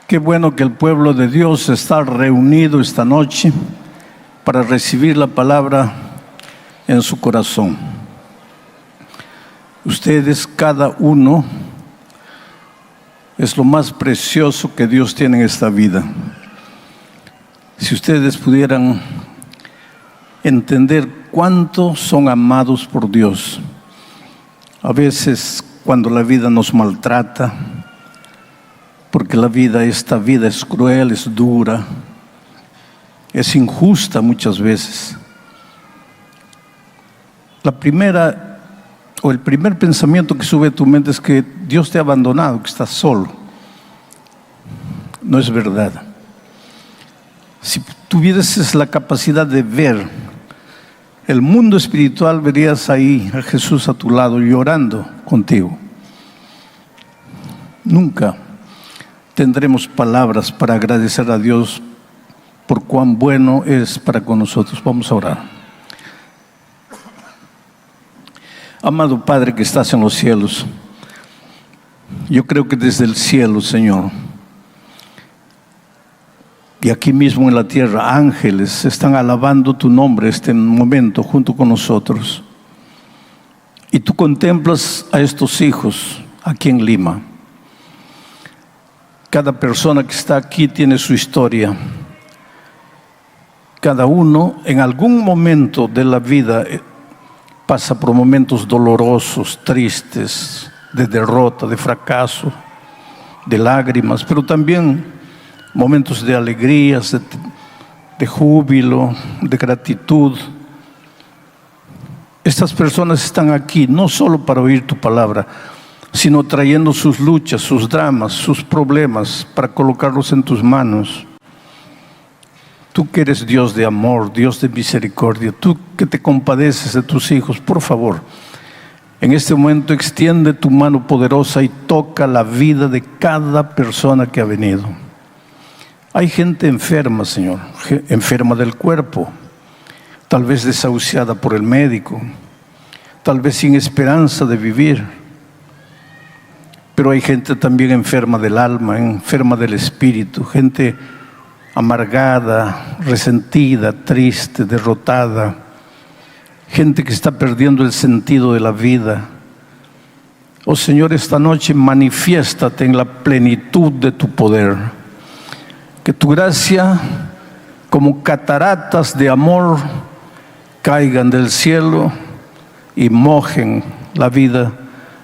Qué bueno que el pueblo de Dios está reunido esta noche para recibir la palabra en su corazón. Ustedes, cada uno, es lo más precioso que Dios tiene en esta vida. Si ustedes pudieran entender cuánto son amados por Dios. A veces cuando la vida nos maltrata, porque esta vida es cruel, es dura, es injusta muchas veces. El primer pensamiento que sube a tu mente es que Dios te ha abandonado, que estás solo. No es verdad. Si tuvieses la capacidad de ver el mundo espiritual, verías ahí a Jesús a tu lado llorando contigo. Nunca tendremos palabras para agradecer a Dios por cuán bueno es para con nosotros. Vamos a orar. Amado Padre que estás en los cielos, yo creo que desde el cielo, Señor, y aquí mismo en la tierra, ángeles están alabando tu nombre este momento junto con nosotros. Y tú contemplas a estos hijos aquí en Lima. Cada persona que está aquí tiene su historia. Cada uno en algún momento de la vida pasa por momentos dolorosos, tristes, de derrota, de fracaso, de lágrimas, pero también momentos de alegrías, de júbilo, de gratitud. Estas personas están aquí no solo para oír tu palabra, sino trayendo sus luchas, sus dramas, sus problemas para colocarlos en tus manos. Tú que eres Dios de amor, Dios de misericordia, tú que te compadeces de tus hijos, por favor, en este momento extiende tu mano poderosa y toca la vida de cada persona que ha venido. Hay gente enferma, Señor, enferma del cuerpo, tal vez desahuciada por el médico, tal vez sin esperanza de vivir. Pero hay gente también enferma del alma, enferma del espíritu, gente amargada, resentida, triste, derrotada, gente que está perdiendo el sentido de la vida. Oh Señor, esta noche manifiéstate en la plenitud de tu poder. Que tu gracia, como cataratas de amor, caigan del cielo y mojen la vida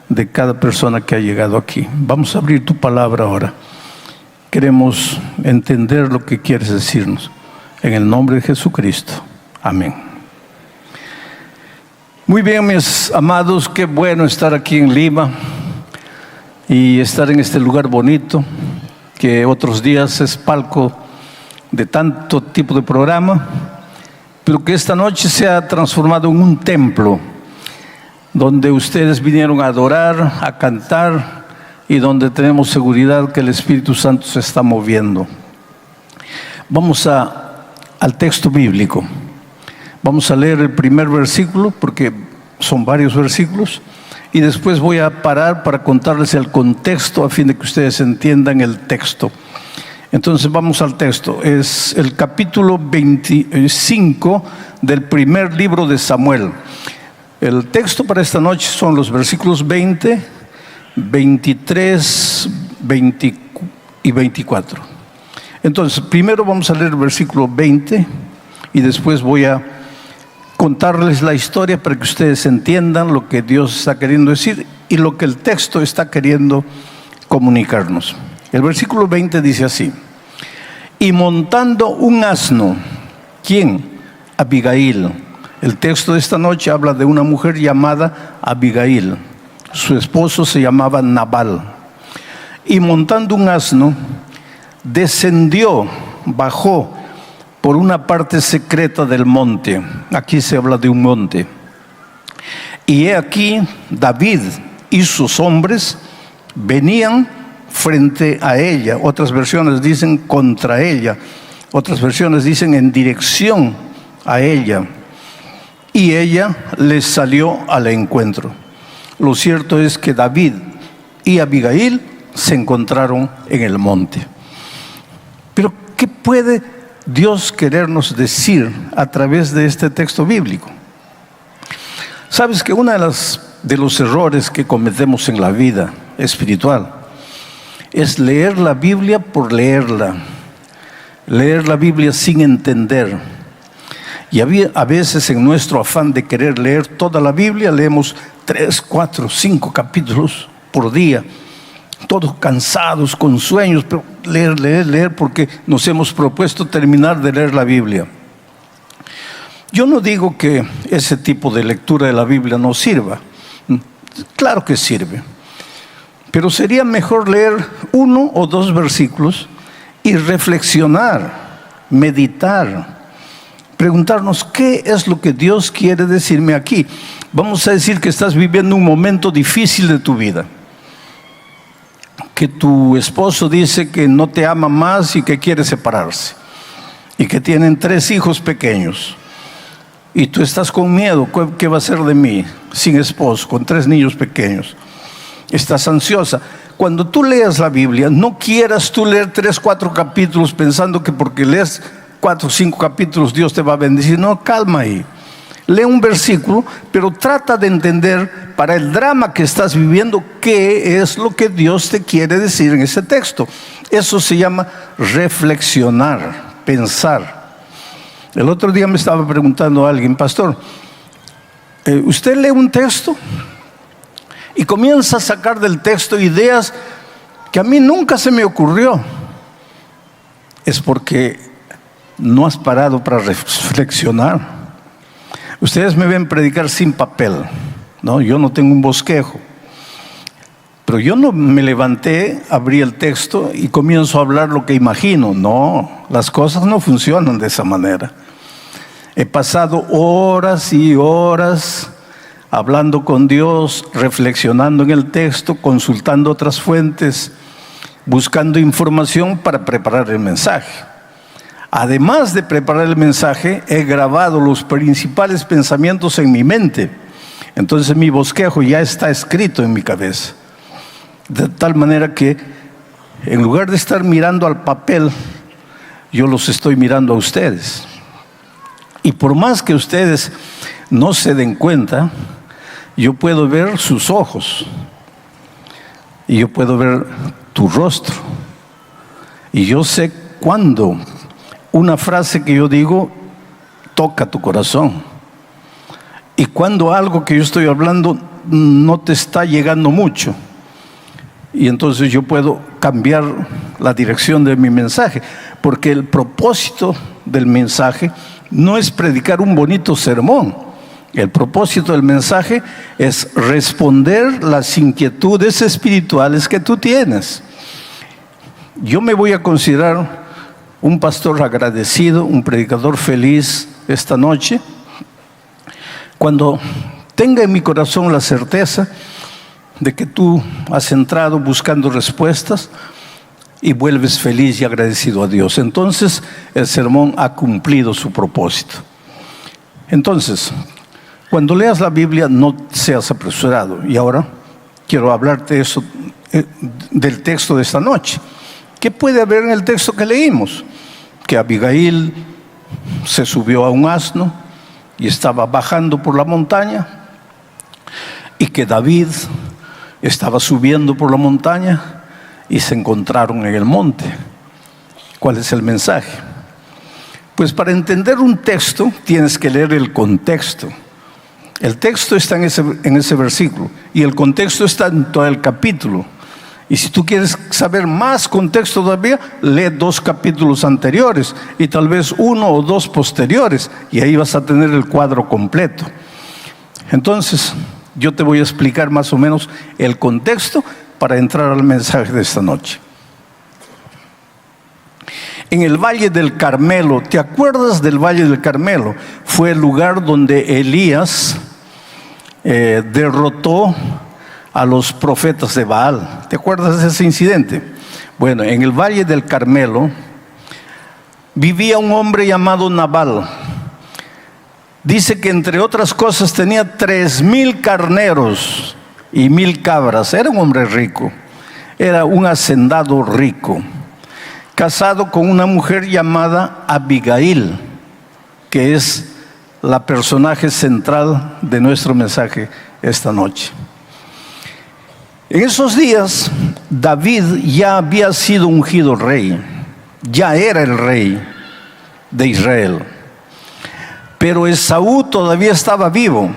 de cada persona que ha llegado aquí. Vamos a abrir tu palabra ahora. Queremos entender lo que quieres decirnos. En el nombre de Jesucristo. Amén. Muy bien, mis amados, qué bueno estar aquí en Lima y estar en este lugar bonito, que otros días es palco de tanto tipo de programa, pero que esta noche se ha transformado en un templo donde ustedes vinieron a adorar, a cantar, y donde tenemos seguridad que el Espíritu Santo se está moviendo. Vamos al texto bíblico. Vamos a leer el primer versículo, porque son varios versículos, y después voy a parar para contarles el contexto a fin de que ustedes entiendan el texto. Entonces vamos al texto. Es el capítulo 25 del primer libro de Samuel. El texto para esta noche son los versículos 20, 23, 20 y 24. Entonces, primero vamos a leer el versículo 20 y después voy a contarles la historia para que ustedes entiendan lo que Dios está queriendo decir y lo que el texto está queriendo comunicarnos. El versículo 20 dice así: y montando un asno, ¿quién? Abigail. El texto de esta noche habla de una mujer llamada Abigail. Su esposo se llamaba Nabal. Y montando un asno, bajó por una parte secreta del monte. Aquí se habla de un monte. Y he aquí, David y sus hombres venían frente a ella. Otras versiones dicen contra ella. Otras versiones dicen en dirección a ella. Y ella les salió al encuentro. Lo cierto es que David y Abigail se encontraron en el monte. ¿qué puede Dios querernos decir a través de este texto bíblico? Sabes que uno de los errores que cometemos en la vida espiritual es leer la Biblia por leerla, leer la Biblia sin entender. Y a veces en nuestro afán de querer leer toda la Biblia, leemos 3, 4, 5 capítulos por día, todos cansados, con sueños, pero leer, porque nos hemos propuesto terminar de leer la Biblia. Yo no digo que ese tipo de lectura de la Biblia no sirva. Claro que sirve. Pero sería mejor leer 1 o 2 versículos y reflexionar, meditar, preguntarnos qué es lo que Dios quiere decirme aquí. Vamos a decir que estás viviendo un momento difícil de tu vida, que tu esposo dice que no te ama más y que quiere separarse, y que tienen 3 hijos pequeños, y tú estás con miedo. ¿Qué va a ser de mí sin esposo, con 3 niños pequeños? Estás ansiosa. Cuando tú leas la Biblia, no quieras tú leer 3, 4 capítulos pensando que porque lees 4 o 5 capítulos Dios te va a bendecir. No, calma ahí. Lee un versículo, pero trata de entender para el drama que estás viviendo qué es lo que Dios te quiere decir en ese texto. Eso se llama reflexionar, pensar. El otro día me estaba preguntando a alguien: pastor, ¿usted lee un texto y comienza a sacar del texto ideas que a mí nunca se me ocurrió? Es porque no has parado para reflexionar. Ustedes me ven predicar sin papel, ¿no? Yo no tengo un bosquejo. Pero yo no me levanté, abrí el texto y comienzo a hablar lo que imagino. No, las cosas no funcionan de esa manera. He pasado horas y horas hablando con Dios, reflexionando en el texto, consultando otras fuentes, buscando información para preparar el mensaje. Además de preparar el mensaje, he grabado los principales pensamientos en mi mente. Entonces mi bosquejo ya está escrito en mi cabeza. De tal manera que en lugar de estar mirando al papel, yo los estoy mirando a ustedes. Y por más que ustedes no se den cuenta, yo puedo ver sus ojos. Y yo puedo ver tu rostro. Y yo sé cuándo una frase que yo digo toca tu corazón, y cuando algo que yo estoy hablando no te está llegando mucho, y entonces yo puedo cambiar la dirección de mi mensaje, porque el propósito del mensaje no es predicar un bonito sermón. El propósito del mensaje es responder las inquietudes espirituales que tú tienes. Yo me voy a considerar un pastor agradecido, un predicador feliz esta noche, cuando tenga en mi corazón la certeza de que tú has entrado buscando respuestas y vuelves feliz y agradecido a Dios. Entonces el sermón ha cumplido su propósito. Entonces, cuando leas la Biblia, no seas apresurado. Y ahora quiero hablarte eso, del texto de esta noche. ¿Qué puede haber en el texto que leímos? Que Abigail se subió a un asno y estaba bajando por la montaña, y que David estaba subiendo por la montaña y se encontraron en el monte. ¿Cuál es el mensaje? Pues para entender un texto tienes que leer el contexto. El texto está en ese versículo, y el contexto está en todo el capítulo. Y si tú quieres saber más contexto todavía, lee 2 capítulos anteriores y tal vez 1 o 2 posteriores, y ahí vas a tener el cuadro completo. Entonces, yo te voy a explicar más o menos el contexto para entrar al mensaje de esta noche. En el Valle del Carmelo, ¿te acuerdas del Valle del Carmelo? Fue el lugar donde Elías derrotó a los profetas de Baal. ¿Te acuerdas de ese incidente? Bueno, en el Valle del Carmelo vivía un hombre llamado Nabal. Dice que entre otras cosas tenía 3,000 carneros y 1,000 cabras. Era un hombre rico, era un hacendado rico. casado con una mujer llamada Abigail, que es la personaje central de nuestro mensaje esta noche. En esos días, David ya había sido ungido rey, ya era el rey de Israel. Pero Esaú todavía estaba vivo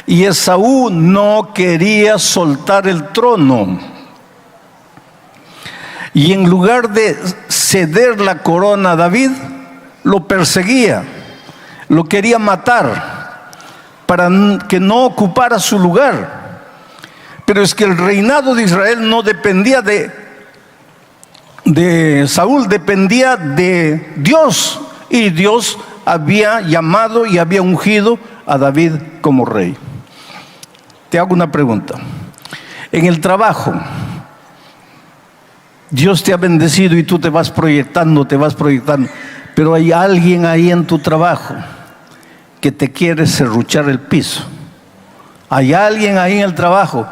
y Esaú no quería soltar el trono. Y en lugar de ceder la corona a David, lo perseguía, lo quería matar para que no ocupara su lugar. Pero es que el reinado de Israel no dependía de Saúl, dependía de Dios. Y Dios había llamado y había ungido a David como rey. Te hago una pregunta. En el trabajo, Dios te ha bendecido y tú te vas proyectando, pero hay alguien ahí en tu trabajo que te quiere serruchar el piso. Hay alguien ahí en el trabajo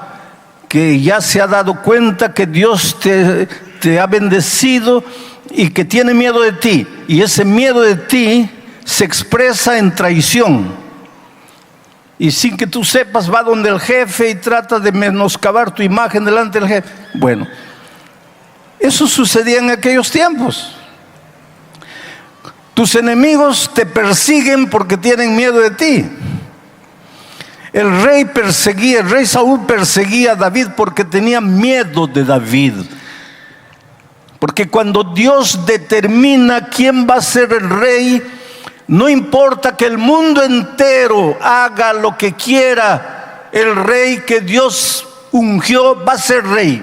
que ya se ha dado cuenta que Dios te ha bendecido y que tiene miedo de ti. Y ese miedo de ti se expresa en traición. Y sin que tú sepas, va donde el jefe y trata de menoscabar tu imagen delante del jefe. Bueno, eso sucedía en aquellos tiempos. Tus enemigos te persiguen porque tienen miedo de ti. El rey Saúl perseguía a David porque tenía miedo de David. Porque cuando Dios determina quién va a ser el rey, no importa que el mundo entero haga lo que quiera, el rey que Dios ungió va a ser rey.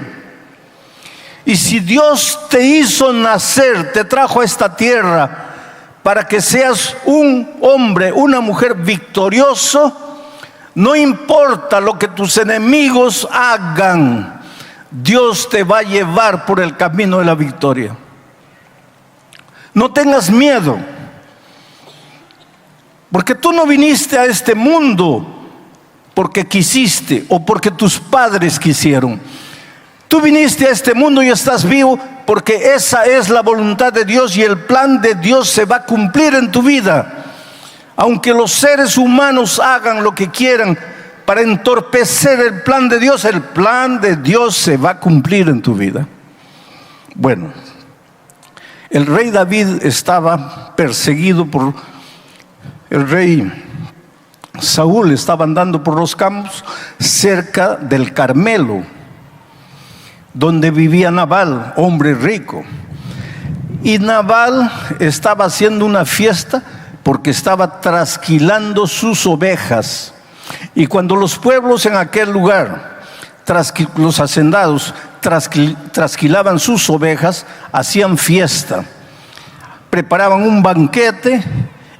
Y si Dios te hizo nacer, te trajo a esta tierra para que seas un hombre, una mujer victorioso, no importa lo que tus enemigos hagan, Dios te va a llevar por el camino de la victoria. No tengas miedo, porque tú no viniste a este mundo porque quisiste o porque tus padres quisieron. Tú viniste a este mundo y estás vivo porque esa es la voluntad de Dios y el plan de Dios se va a cumplir en tu vida. Aunque los seres humanos hagan lo que quieran para entorpecer el plan de Dios se va a cumplir en tu vida. Bueno, el rey David estaba perseguido por el rey Saúl, estaba andando por los campos cerca del Carmelo, donde vivía Nabal, hombre rico. Y Nabal estaba haciendo una fiesta porque estaba trasquilando sus ovejas. Y cuando los pueblos en aquel lugar, los hacendados, trasquilaban sus ovejas, hacían fiesta, preparaban un banquete,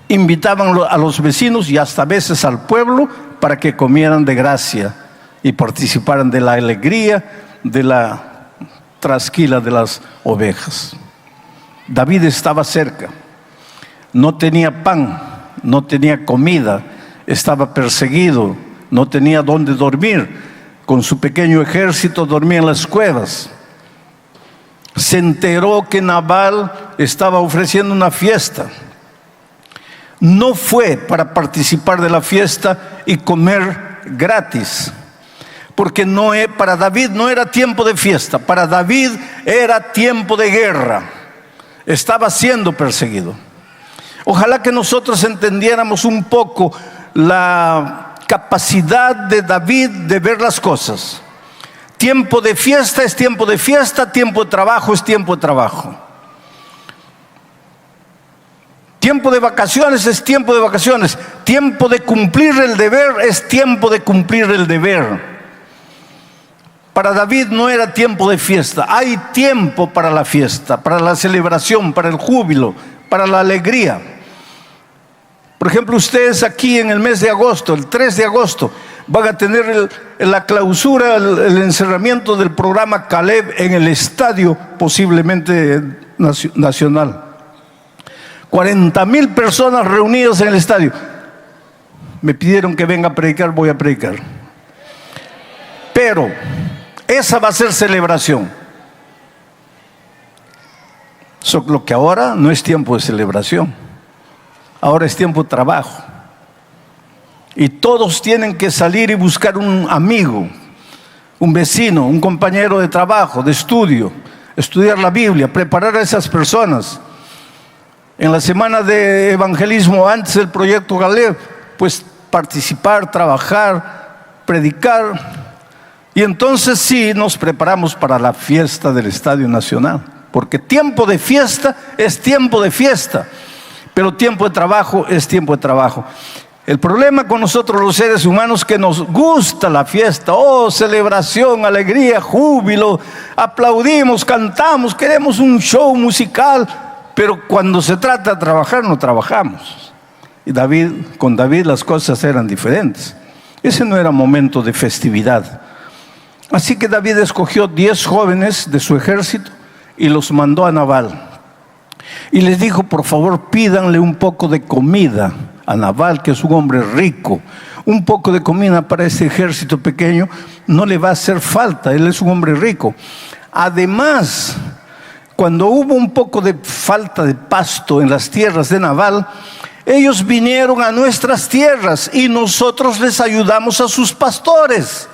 invitaban a los vecinos y hasta a veces al pueblo para que comieran de gracia y participaran de la alegría de la trasquila de las ovejas. David estaba cerca. No tenía pan, no tenía comida, estaba perseguido, no tenía dónde dormir. Con su pequeño ejército dormía en las cuevas. Se enteró que Nabal estaba ofreciendo una fiesta. No fue para participar de la fiesta y comer gratis, porque para David no era tiempo de fiesta, para David era tiempo de guerra. Estaba siendo perseguido. Ojalá que nosotros entendiéramos un poco la capacidad de David de ver las cosas. Tiempo de fiesta es tiempo de fiesta, tiempo de trabajo es tiempo de trabajo. Tiempo de vacaciones es tiempo de vacaciones. Tiempo de cumplir el deber es tiempo de cumplir el deber. Para David no era tiempo de fiesta. Hay tiempo para la fiesta, para la celebración, para el júbilo, para la alegría. Por ejemplo, ustedes aquí en el mes de agosto, el 3 de agosto, van a tener la clausura, el encerramiento del programa Caleb en el estadio, posiblemente nacional. 40,000 personas reunidas en el estadio. Me pidieron que venga a predicar, voy a predicar. Pero esa va a ser celebración. Solo que ahora no es tiempo de celebración, ahora es tiempo de trabajo. Y todos tienen que salir y buscar un amigo, un vecino, un compañero de trabajo, de estudio, estudiar la Biblia, preparar a esas personas. En la semana de evangelismo, antes del proyecto Galeb, pues participar, trabajar, predicar. Y entonces sí nos preparamos para la fiesta del Estadio Nacional, porque tiempo de fiesta es tiempo de fiesta, pero tiempo de trabajo es tiempo de trabajo. El problema con nosotros los seres humanos es que nos gusta la fiesta, celebración, alegría, júbilo, aplaudimos, cantamos, queremos un show musical, pero cuando se trata de trabajar no trabajamos. Y con David las cosas eran diferentes. Ese no era momento de festividad. Así que David escogió 10 jóvenes de su ejército y los mandó a Nabal. Y les dijo, por favor, pídanle un poco de comida a Nabal, que es un hombre rico. Un poco de comida para ese ejército pequeño no le va a hacer falta, él es un hombre rico. Además, cuando hubo un poco de falta de pasto en las tierras de Nabal, ellos vinieron a nuestras tierras y nosotros les ayudamos a sus pastores.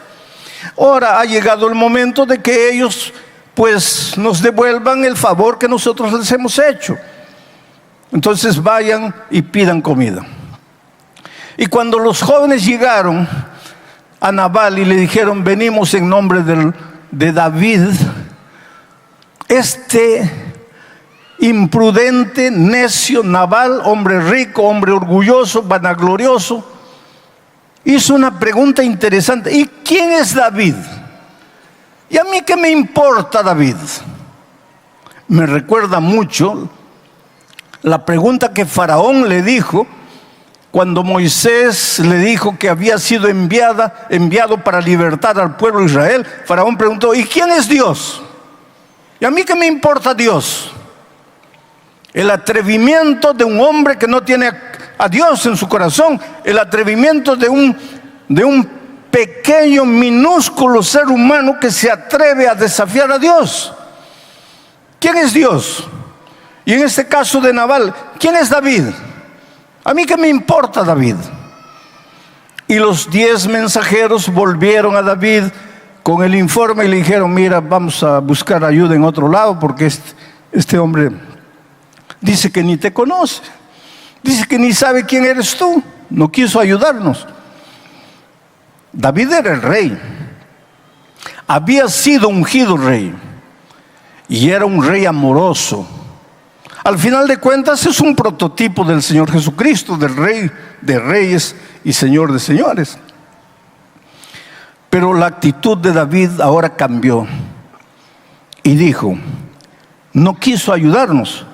Ahora ha llegado el momento de que ellos pues nos devuelvan el favor que nosotros les hemos hecho. Entonces vayan y pidan comida. Y cuando los jóvenes llegaron a Nabal y le dijeron, venimos en nombre de David, este imprudente, necio Nabal, hombre rico, hombre orgulloso, vanaglorioso, hizo una pregunta interesante. ¿Y quién es David? ¿Y a mí qué me importa David? Me recuerda mucho la pregunta que Faraón le dijo cuando Moisés le dijo que había sido enviado para libertar al pueblo de Israel. Faraón preguntó, ¿y quién es Dios? ¿Y a mí qué me importa Dios? El atrevimiento de un hombre que no tiene a Dios en su corazón, el atrevimiento de un pequeño, minúsculo ser humano que se atreve a desafiar a Dios. ¿Quién es Dios? Y en este caso de Nabal, ¿quién es David? ¿A mí qué me importa David? Y los 10 mensajeros volvieron a David con el informe y le dijeron, mira, vamos a buscar ayuda en otro lado porque este hombre dice que ni te conoce, dice que ni sabe quién eres tú, no quiso ayudarnos. David era el rey, había sido ungido rey y era un rey amoroso. Al final de cuentas es un prototipo del Señor Jesucristo, del Rey de Reyes y Señor de Señores. Pero la actitud de David ahora cambió y dijo, no quiso ayudarnos.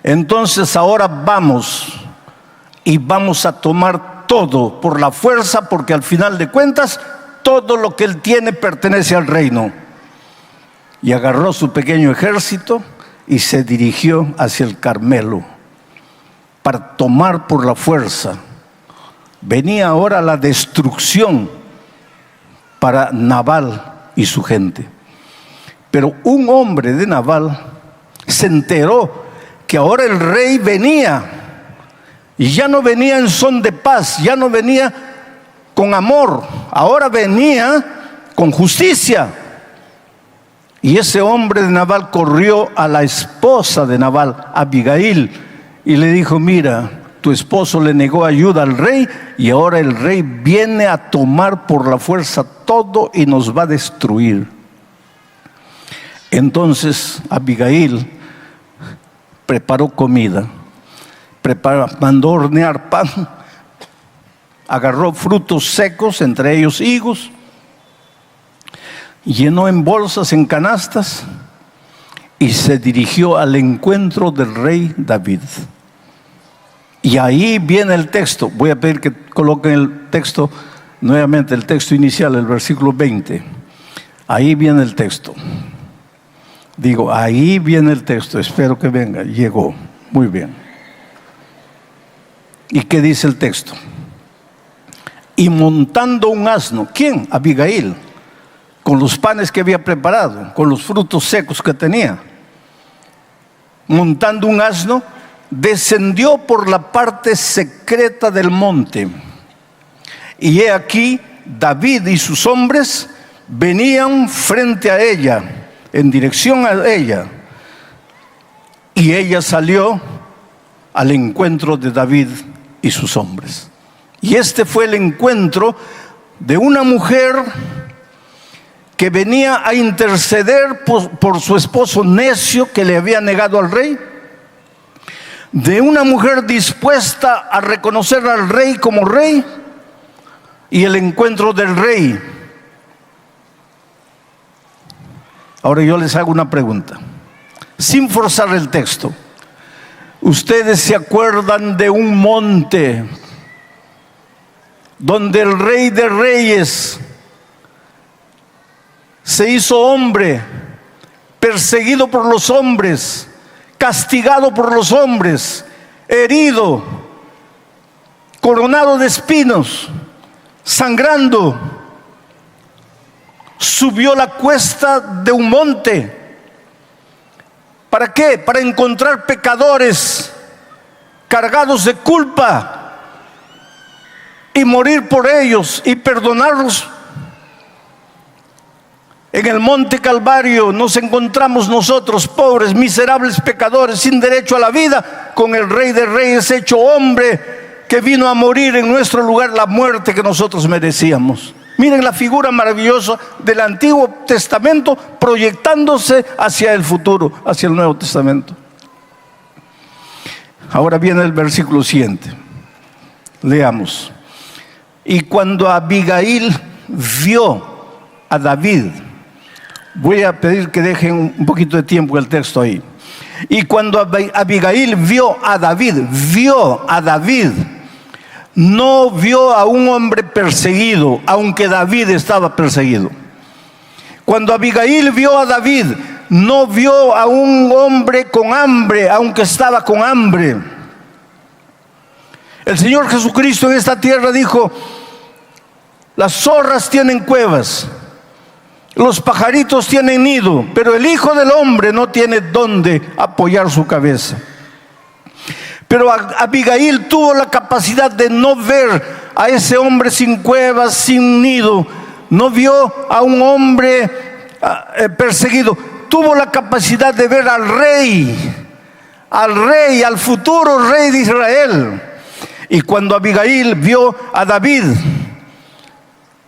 Entonces ahora vamos a tomar todo por la fuerza, porque al final de cuentas todo lo que él tiene pertenece al reino. Y agarró su pequeño ejército y se dirigió hacia el Carmelo para tomar por la fuerza. Venía ahora la destrucción para Nabal y su gente. Pero un hombre de Nabal se enteró que ahora el rey venía, y ya no venía en son de paz, ya no venía con amor, ahora venía con justicia. Y ese hombre de Nabal corrió a la esposa de Nabal, Abigail, y le dijo, mira, tu esposo le negó ayuda al rey y ahora el rey viene a tomar por la fuerza todo y nos va a destruir. Entonces Abigail preparó comida, mandó hornear pan, agarró frutos secos, entre ellos higos, llenó en bolsas, en canastas, y se dirigió al encuentro del rey David. Y ahí viene el texto. Voy a pedir que coloquen el texto, nuevamente el texto inicial, el versículo 20. Ahí viene el texto. Digo, ahí viene el texto, espero que venga. Llegó, muy bien. ¿Y qué dice el texto? Y montando un asno, ¿quién? Abigail, con los panes que había preparado, con los frutos secos que tenía. montando un asno, descendió por la parte secreta del monte. Y he aquí, David y sus hombres venían frente a ella, en dirección a ella. Y ella salió al encuentro de David y sus hombres. Y este fue el encuentro de una mujer que venía a interceder por su esposo necio que le había negado al rey, de una mujer dispuesta a reconocer al rey como rey, y el encuentro del rey. Ahora yo les hago una pregunta, sin forzar el texto. ¿Ustedes se acuerdan de un monte donde el Rey de Reyes se hizo hombre, perseguido por los hombres, castigado por los hombres, herido, coronado de espinos, sangrando, subió la cuesta de un monte? ¿Para qué? Para encontrar pecadores cargados de culpa y morir por ellos y perdonarlos. En el monte Calvario nos encontramos nosotros, pobres, miserables pecadores, sin derecho a la vida, con el Rey de Reyes hecho hombre, que vino a morir en nuestro lugar la muerte que nosotros merecíamos. Miren la figura maravillosa del Antiguo Testamento proyectándose hacia el futuro, hacia el Nuevo Testamento. Ahora viene el versículo siguiente. Leamos. Y cuando Abigail vio a David, voy a pedir que dejen un poquito de tiempo el texto ahí. Y cuando Abigail vio a David, no vio a un hombre perseguido, aunque David estaba perseguido. Cuando Abigail vio a David, no vio a un hombre con hambre, aunque estaba con hambre. El Señor Jesucristo en esta tierra dijo: las zorras tienen cuevas, los pajaritos tienen nido, pero el Hijo del Hombre no tiene dónde apoyar su cabeza. Pero Abigail tuvo la capacidad de no ver a ese hombre sin cuevas, sin nido. No vio a un hombre perseguido. Tuvo la capacidad de ver al rey, al futuro rey de Israel. Y cuando Abigail vio a David,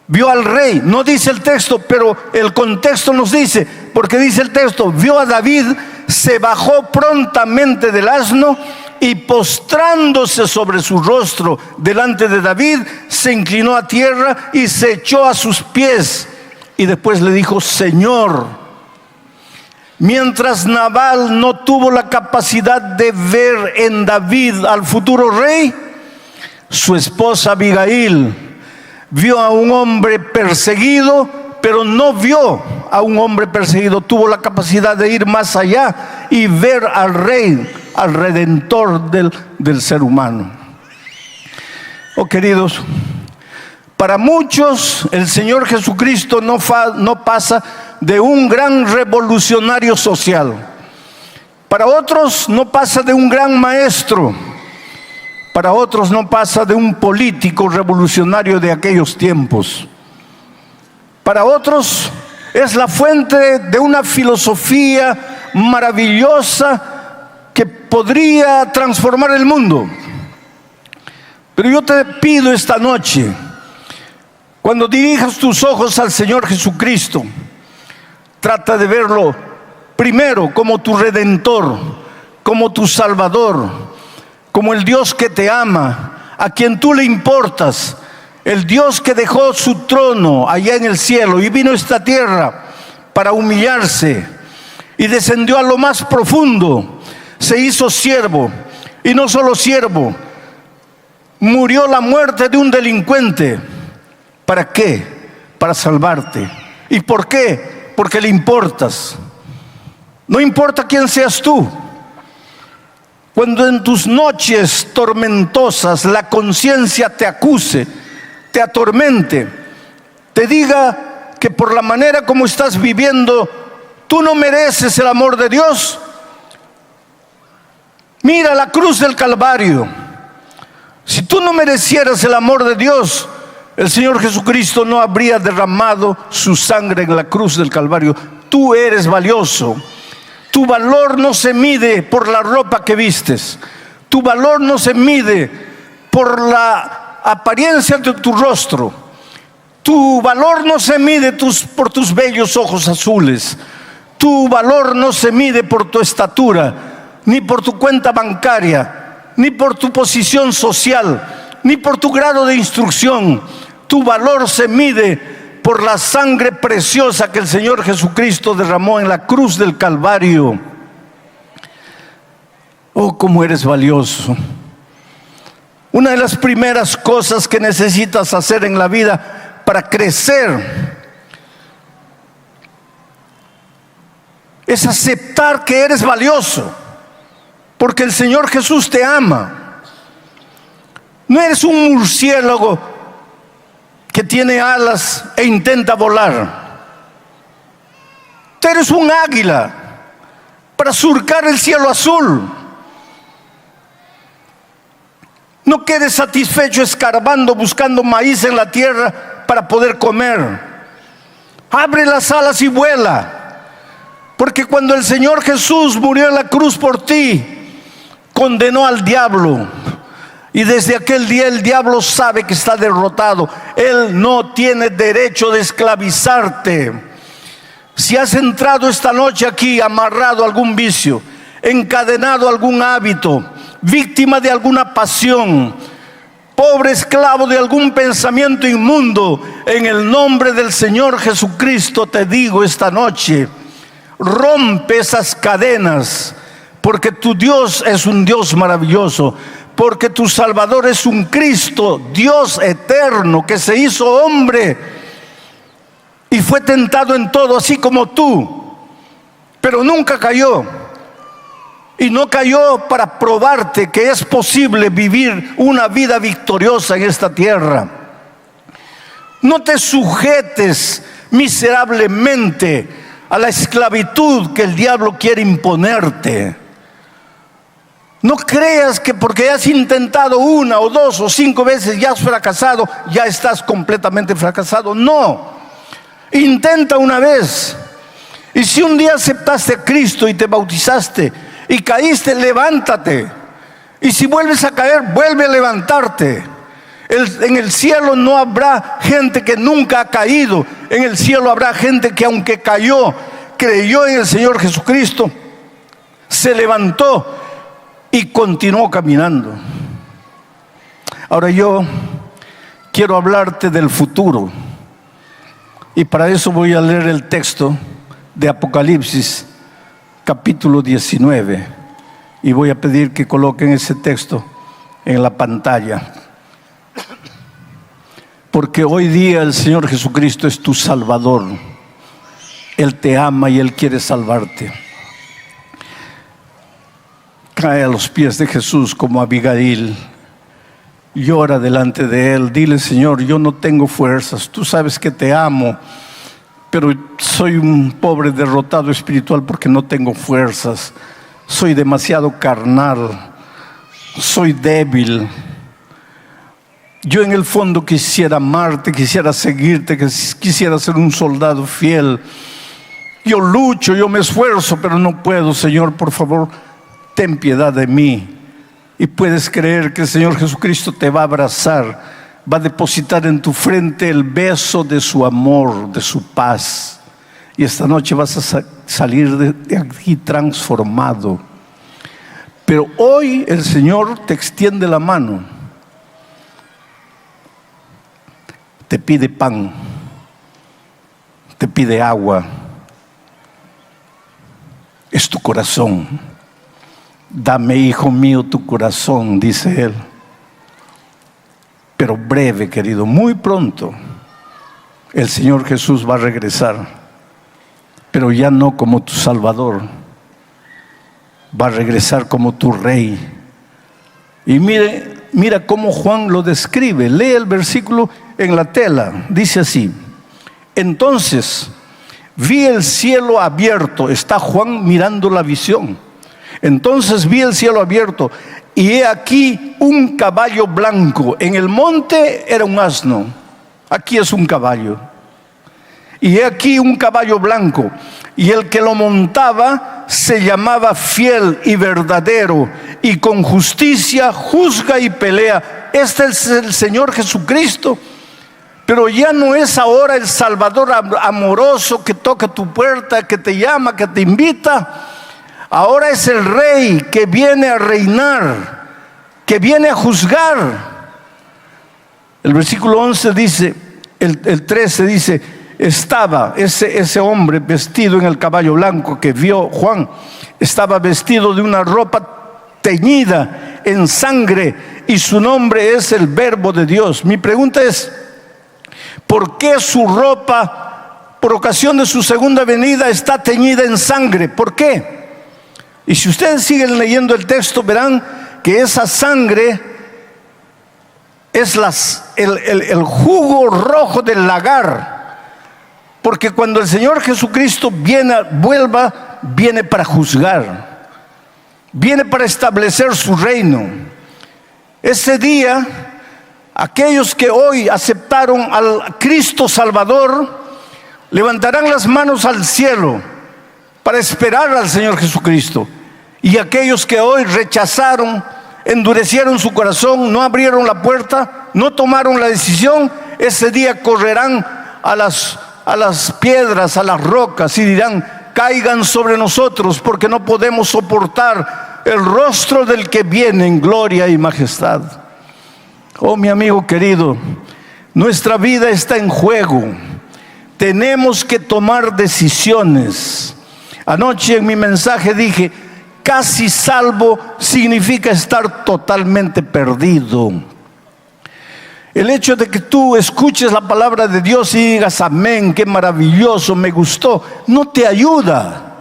vio al rey, no dice el texto, pero el contexto nos dice, porque dice el texto: vio a David, se bajó prontamente del asno y postrándose sobre su rostro delante de David, se inclinó a tierra y se echó a sus pies. Y después le dijo: Señor. Mientras Nabal no tuvo la capacidad de ver en David al futuro rey, su esposa Abigail vio a un hombre perseguido, pero no vio a un hombre perseguido. Tuvo la capacidad de ir más allá y ver al rey, al redentor del ser humano. Oh, queridos, para muchos el Señor Jesucristo no pasa de un gran revolucionario social. Para otros no pasa de un gran maestro. Para otros no pasa de un político revolucionario de aquellos tiempos. Para otros es la fuente de una filosofía maravillosa que podría transformar el mundo. Pero yo te pido esta noche, cuando dirijas tus ojos al Señor Jesucristo, trata de verlo primero como tu Redentor, como tu Salvador, como el Dios que te ama, a quien tú le importas, el Dios que dejó su trono allá en el cielo y vino a esta tierra para humillarse y descendió a lo más profundo, se hizo siervo, y no solo siervo, murió la muerte de un delincuente. ¿Para qué? Para salvarte. ¿Y por qué? Porque le importas. No importa quién seas tú. Cuando en tus noches tormentosas la conciencia te acuse, te atormente, te diga que por la manera como estás viviendo tú no mereces el amor de Dios, Mira la cruz del Calvario. Si tú no merecieras el amor de Dios, el Señor Jesucristo no habría derramado su sangre en la cruz del Calvario. Tú eres valioso. Tu valor no se mide por la ropa que vistes. Tu valor no se mide por la apariencia de tu rostro. Tu valor no se mide por tus bellos ojos azules. Tu valor no se mide por tu estatura, ni por tu cuenta bancaria, ni por tu posición social, ni por tu grado de instrucción. Tu valor se mide por la sangre preciosa que el Señor Jesucristo derramó en la cruz del Calvario. Oh, cómo eres valioso. Una de las primeras cosas que necesitas hacer en la vida para crecer es aceptar que eres valioso, porque el Señor Jesús te ama. No eres un murciélago que tiene alas e intenta volar. Tú eres un águila para surcar el cielo azul. No quedes satisfecho escarbando, buscando maíz en la tierra para poder comer. Abre las alas y vuela. Porque cuando el Señor Jesús murió en la cruz por ti, condenó al diablo. Y desde aquel día el diablo sabe que está derrotado. Él no tiene derecho de esclavizarte. Si has entrado esta noche aquí amarrado a algún vicio, encadenado a algún hábito, víctima de alguna pasión, pobre esclavo de algún pensamiento inmundo, en el nombre del Señor Jesucristo te digo esta noche: rompe esas cadenas, porque tu Dios es un Dios maravilloso, porque tu Salvador es un Cristo, Dios eterno, que se hizo hombre y fue tentado en todo, así como tú, pero nunca cayó. Y no cayó para probarte que es posible vivir una vida victoriosa en esta tierra. No te sujetes miserablemente a la esclavitud que el diablo quiere imponerte. No creas que porque has intentado 1 o 2 o 5 veces ya has fracasado, ya estás completamente fracasado. No, intenta una vez. Y si un día aceptaste a Cristo y te bautizaste y caíste, levántate. Y si vuelves a caer, vuelve a levantarte. En el cielo no habrá gente que nunca ha caído. En el cielo habrá gente que aunque cayó, creyó en el Señor Jesucristo, se levantó y continuó caminando. Ahora yo quiero hablarte del futuro. Y para eso voy a leer el texto de Apocalipsis, capítulo 19. Y voy a pedir que coloquen ese texto en la pantalla. Porque hoy día el Señor Jesucristo es tu Salvador. Él te ama y Él quiere salvarte. Cae a los pies de Jesús como Abigail. Llora delante de Él. Dile: Señor, yo no tengo fuerzas. Tú sabes que te amo, pero soy un pobre derrotado espiritual porque no tengo fuerzas. Soy demasiado carnal. Soy débil. Yo en el fondo quisiera amarte, quisiera seguirte, quisiera ser un soldado fiel. Yo lucho, yo me esfuerzo, pero no puedo. Señor, por favor, ten piedad de mí. Y puedes creer que el Señor Jesucristo te va a abrazar, va a depositar en tu frente el beso de su amor, de su paz. Y esta noche vas a salir de aquí transformado. Pero hoy el Señor te extiende la mano. Te pide pan, te pide agua. Es tu corazón. Dame, hijo mío, tu corazón, dice Él. Pero breve, querido, muy pronto el Señor Jesús va a regresar, pero ya no como tu Salvador, va a regresar como tu Rey. Y mira cómo Juan lo describe. Lee el versículo en la tela. Dice así: entonces vi el cielo abierto. Está Juan mirando la visión. Entonces vi el cielo abierto y he aquí un caballo blanco. En el monte era un asno, aquí es un caballo. Y he aquí un caballo blanco, y el que lo montaba se llamaba Fiel y Verdadero, y con justicia juzga y pelea. Este es el Señor Jesucristo. Pero ya no es ahora el Salvador amoroso que toca tu puerta, que te llama, que te invita. Ahora es el Rey que viene a reinar, que viene a juzgar. El versículo 11 dice, el 13 dice, estaba ese hombre vestido en el caballo blanco que vio Juan, estaba vestido de una ropa teñida en sangre, y su nombre es el Verbo de Dios. Mi pregunta es, ¿por qué su ropa, por ocasión de su segunda venida, está teñida en sangre? ¿Por qué? Y si ustedes siguen leyendo el texto, verán que esa sangre es el jugo rojo del lagar. Porque cuando el Señor Jesucristo viene para juzgar, viene para establecer su reino. Ese día, aquellos que hoy aceptaron al Cristo Salvador, levantarán las manos al cielo para esperar al Señor Jesucristo. Y aquellos que hoy rechazaron, endurecieron su corazón, no abrieron la puerta, no tomaron la decisión, ese día correrán a las piedras, a las rocas, y dirán: caigan sobre nosotros, porque no podemos soportar el rostro del que viene en gloria y majestad. Oh, mi amigo querido, nuestra vida está en juego. Tenemos que tomar decisiones. Anoche en mi mensaje dije: casi salvo significa estar totalmente perdido. El hecho de que tú escuches la palabra de Dios y digas amén, qué maravilloso, me gustó, no te ayuda.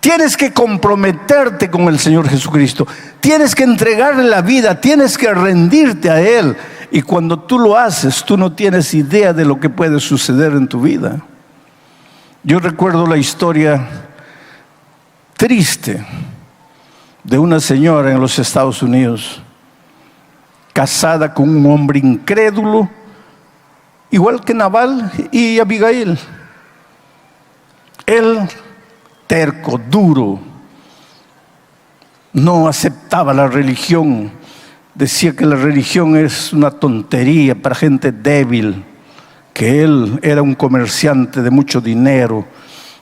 Tienes que comprometerte con el Señor Jesucristo. Tienes que entregarle la vida, tienes que rendirte a Él. Y cuando tú lo haces, tú no tienes idea de lo que puede suceder en tu vida. Yo recuerdo la historia triste de una señora en los Estados Unidos, casada con un hombre incrédulo, igual que Nabal y Abigail. Él, terco, duro, no aceptaba la religión. Decía que la religión es una tontería para gente débil, que él era un comerciante de mucho dinero,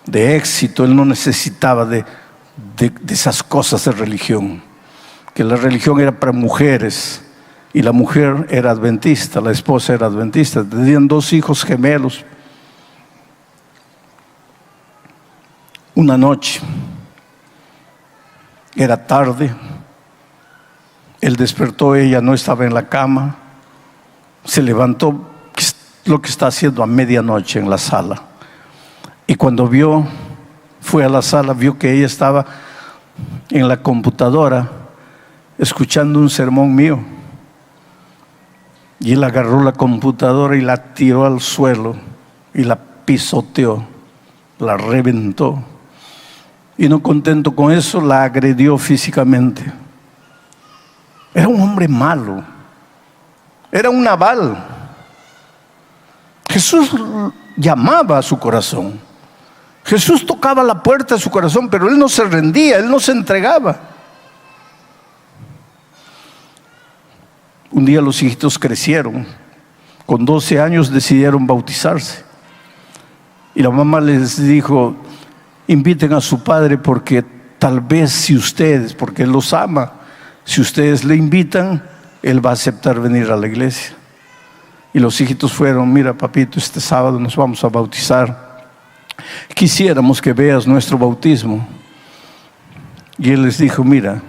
de éxito. Él no necesitaba de esas cosas de religión, que la religión era para mujeres. Y la mujer era adventista, la esposa era adventista. Tenían 2 hijos gemelos. Una noche, era tarde, él despertó, ella no estaba en la cama, se levantó, lo que está haciendo a medianoche en la sala. Y cuando fue a la sala, vio que ella estaba en la computadora escuchando un sermón mío. Y él agarró la computadora y la tiró al suelo y la pisoteó, la reventó. Y no contento con eso, la agredió físicamente. Era un hombre malo, era un Nabal. Jesús llamaba a su corazón, Jesús tocaba la puerta de su corazón, pero él no se rendía, él no se entregaba. Un día los hijitos crecieron, con 12 años decidieron bautizarse. Y la mamá les dijo: inviten a su padre, porque tal vez si ustedes, porque él los ama, si ustedes le invitan, él va a aceptar venir a la iglesia. Y los hijitos fueron: mira, papito, este sábado nos vamos a bautizar, quisiéramos que veas nuestro bautismo. Y él les dijo: mira,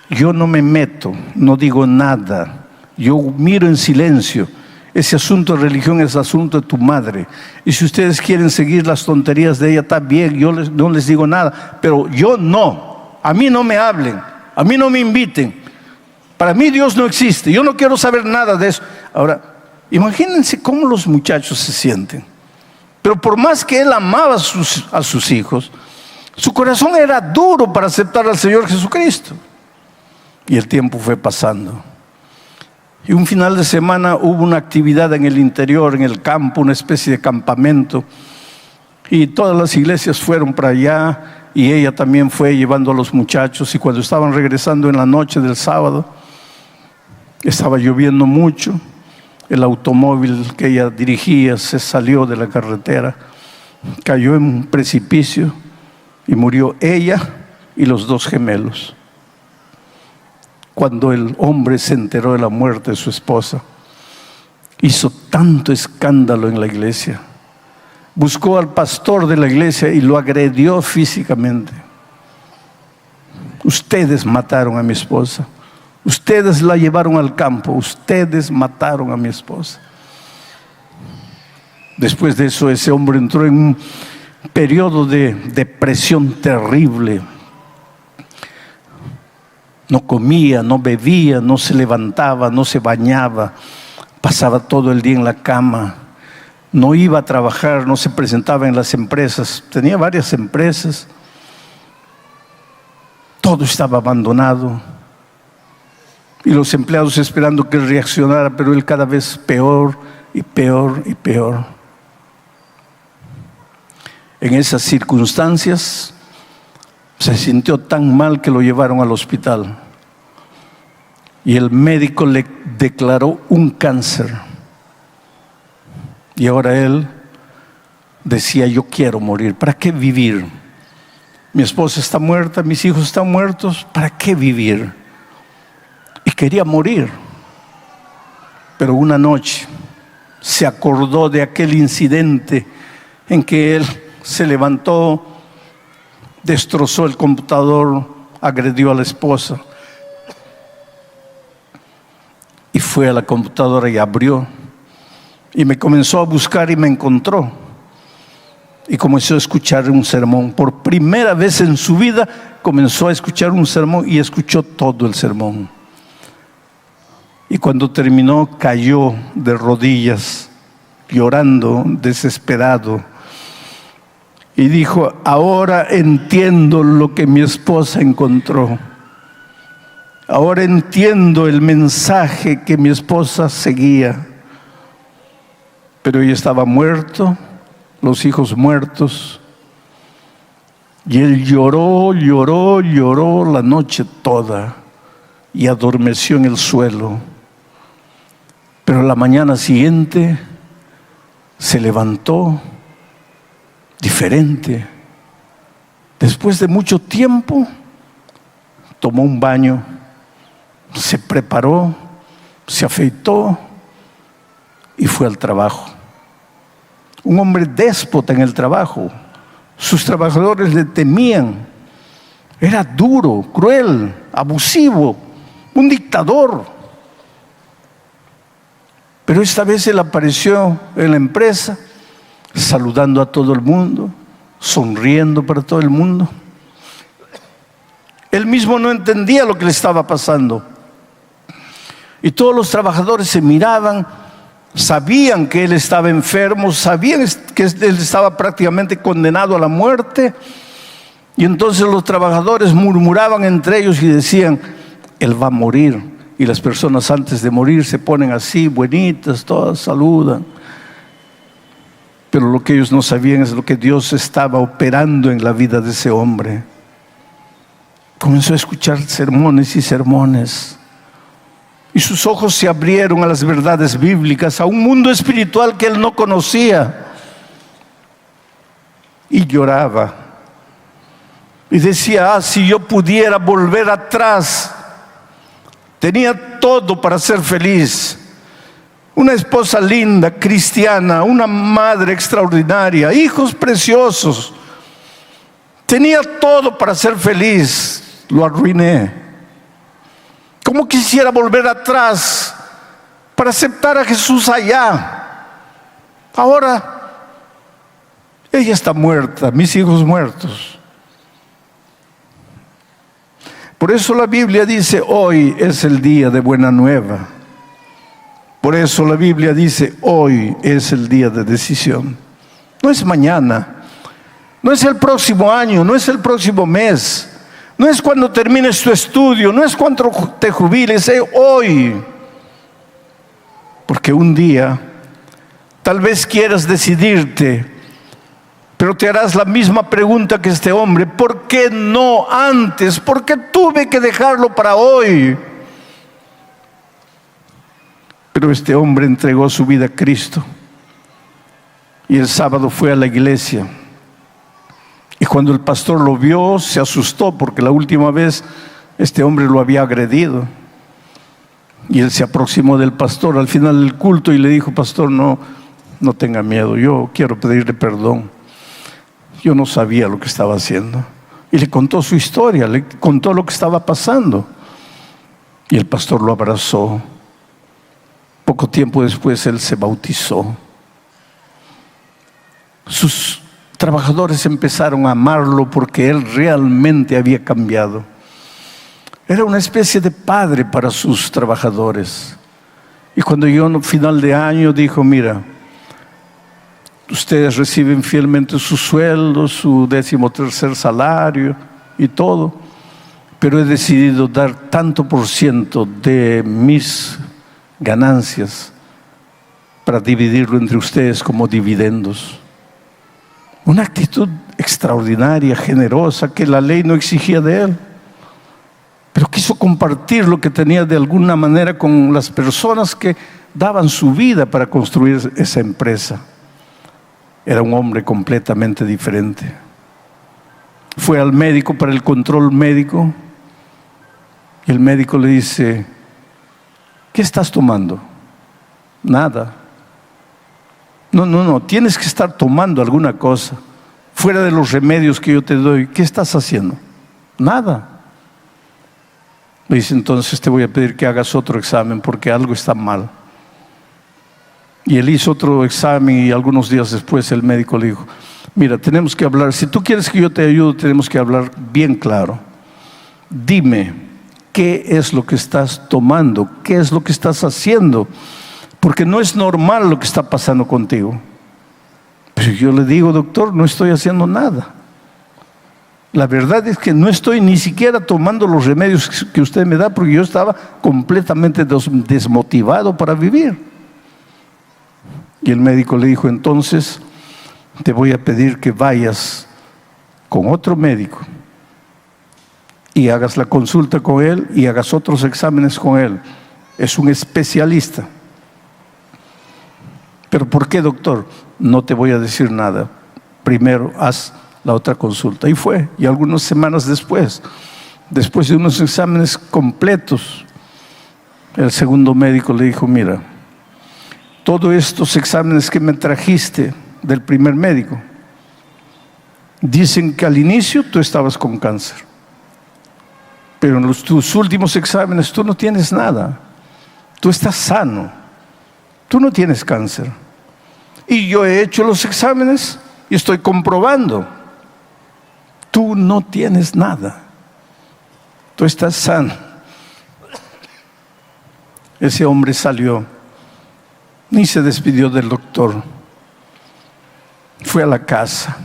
yo no me meto, no digo nada, yo miro en silencio. Ese asunto de religión es asunto de tu madre. Y si ustedes quieren seguir las tonterías de ella, está bien, yo no les digo nada. Pero yo no. A mí no me hablen, a mí no me inviten. Para mí Dios no existe, yo no quiero saber nada de eso. Ahora, imagínense cómo los muchachos se sienten. Pero por más que él amaba a sus hijos, Su corazón era duro para aceptar al Señor Jesucristo. Y el tiempo fue pasando. Y un final de semana hubo una actividad en el interior, en el campo, una especie de campamento. Y todas las iglesias fueron para allá y ella también fue llevando a los muchachos. Y cuando estaban regresando en la noche del sábado, estaba lloviendo mucho. El automóvil que ella dirigía se salió de la carretera, cayó en un precipicio y murió ella y los 2 gemelos. Cuando el hombre se enteró de la muerte de su esposa, hizo tanto escándalo en la iglesia. Buscó al pastor de la iglesia y lo agredió físicamente. Ustedes mataron a mi esposa. Ustedes la llevaron al campo. Ustedes mataron a mi esposa. Después de eso, ese hombre entró en un periodo de depresión terrible. No comía, no bebía, no se levantaba, no se bañaba. Pasaba todo el día en la cama. No iba a trabajar, no se presentaba en las empresas. Tenía varias empresas. Todo estaba abandonado. Y los empleados esperando que él reaccionara, pero él cada vez peor y peor y peor. En esas circunstancias se sintió tan mal que lo llevaron al hospital. Y el médico le declaró un cáncer. Y ahora él decía, yo quiero morir, ¿para qué vivir? Mi esposa está muerta, mis hijos están muertos, ¿para qué vivir? Y quería morir. Pero una noche se acordó de aquel incidente en que él se levantó, destrozó el computador, agredió a la esposa. Y fue a la computadora y abrió. Y me comenzó a buscar y me encontró. Y comenzó a escuchar un sermón. Por primera vez en su vida comenzó a escuchar un sermón y escuchó todo el sermón. Y cuando terminó cayó de rodillas, llorando, desesperado. Y dijo, ahora entiendo lo que mi esposa encontró. Ahora entiendo el mensaje que mi esposa seguía. Pero ella estaba muerto, los hijos muertos. Y él lloró, lloró, lloró la noche toda y adormeció en el suelo. Pero la mañana siguiente se levantó diferente. Después de mucho tiempo, tomó un baño, se preparó, se afeitó y fue al trabajo. Un hombre déspota en el trabajo. Sus trabajadores le temían. Era duro, cruel, abusivo, un dictador. Pero esta vez él apareció en la empresa, saludando a todo el mundo, sonriendo para todo el mundo. Él mismo no entendía lo que le estaba pasando. Y todos los trabajadores se miraban, sabían que él estaba enfermo, sabían que él estaba prácticamente condenado a la muerte. Y entonces los trabajadores murmuraban entre ellos y decían, él va a morir. Y las personas antes de morir se ponen así, buenitas, todas saludan. Pero lo que ellos no sabían es lo que Dios estaba operando en la vida de ese hombre. Comenzó a escuchar sermones y sermones. Y sus ojos se abrieron a las verdades bíblicas, a un mundo espiritual que él no conocía. Y lloraba. Y decía, si yo pudiera volver atrás. Tenía todo para ser feliz. Una esposa linda, cristiana, una madre extraordinaria, hijos preciosos. Tenía todo para ser feliz. Lo arruiné. ¿Cómo quisiera volver atrás para aceptar a Jesús allá? Ahora, ella está muerta, mis hijos muertos. Por eso la Biblia dice, hoy es el día de buena nueva. Por eso la Biblia dice, hoy es el día de decisión. No es mañana. No es el próximo año, no es el próximo mes, no es cuando termines tu estudio, no es cuando te jubiles, es hoy. Porque un día tal vez quieras decidirte, pero te harás la misma pregunta que este hombre: ¿por qué no antes? ¿Por qué tuve que dejarlo para hoy? Pero este hombre entregó su vida a Cristo y el sábado fue a la iglesia. Y cuando el pastor lo vio, se asustó, porque la última vez este hombre lo había agredido. Y él se aproximó del pastor al final del culto y le dijo: pastor, no tenga miedo, yo quiero pedirle perdón. Yo no sabía lo que estaba haciendo. Y le contó su historia, le contó lo que estaba pasando. Y el pastor lo abrazó. Poco tiempo después él se bautizó. Sus trabajadores empezaron a amarlo porque él realmente había cambiado. Era una especie de padre para sus trabajadores. Y cuando llegó al final de año dijo: mira, ustedes reciben fielmente su sueldo, su 13º salario y todo, pero he decidido dar tanto por ciento de mis ganancias para dividirlo entre ustedes como dividendos. Una actitud extraordinaria, generosa, que la ley no exigía de él, pero quiso compartir lo que tenía de alguna manera con las personas que daban su vida para construir esa empresa. Era un hombre completamente diferente. Fue al médico para el control médico y el médico le dice: ¿qué estás tomando? Nada. No, tienes que estar tomando alguna cosa fuera de los remedios que yo te doy. ¿Qué estás haciendo? Nada. Le dice: entonces te voy a pedir que hagas otro examen porque algo está mal. Y él hizo otro examen y algunos días después el médico le dijo: mira, tenemos que hablar, si tú quieres que yo te ayude, tenemos que hablar bien claro. Dime, ¿qué es lo que estás tomando? ¿Qué es lo que estás haciendo? Porque no es normal lo que está pasando contigo. Pero yo le digo: doctor, no estoy haciendo nada. La verdad es que no estoy ni siquiera tomando los remedios que usted me da, porque yo estaba completamente desmotivado para vivir. Y el médico le dijo: entonces te voy a pedir que vayas con otro médico y hagas la consulta con él y hagas otros exámenes con él. Es un especialista. ¿Pero por qué, doctor? No te voy a decir nada. Primero haz la otra consulta. Y fue. Y algunas semanas después de unos exámenes completos, el segundo médico le dijo: mira, todos estos exámenes que me trajiste del primer médico dicen que al inicio tú estabas con cáncer, pero en tus últimos exámenes tú no tienes nada, tú estás sano, tú no tienes cáncer. Y yo he hecho los exámenes y estoy comprobando, tú no tienes nada, tú estás sano. Ese hombre salió, ni se despidió del doctor, fue a la casa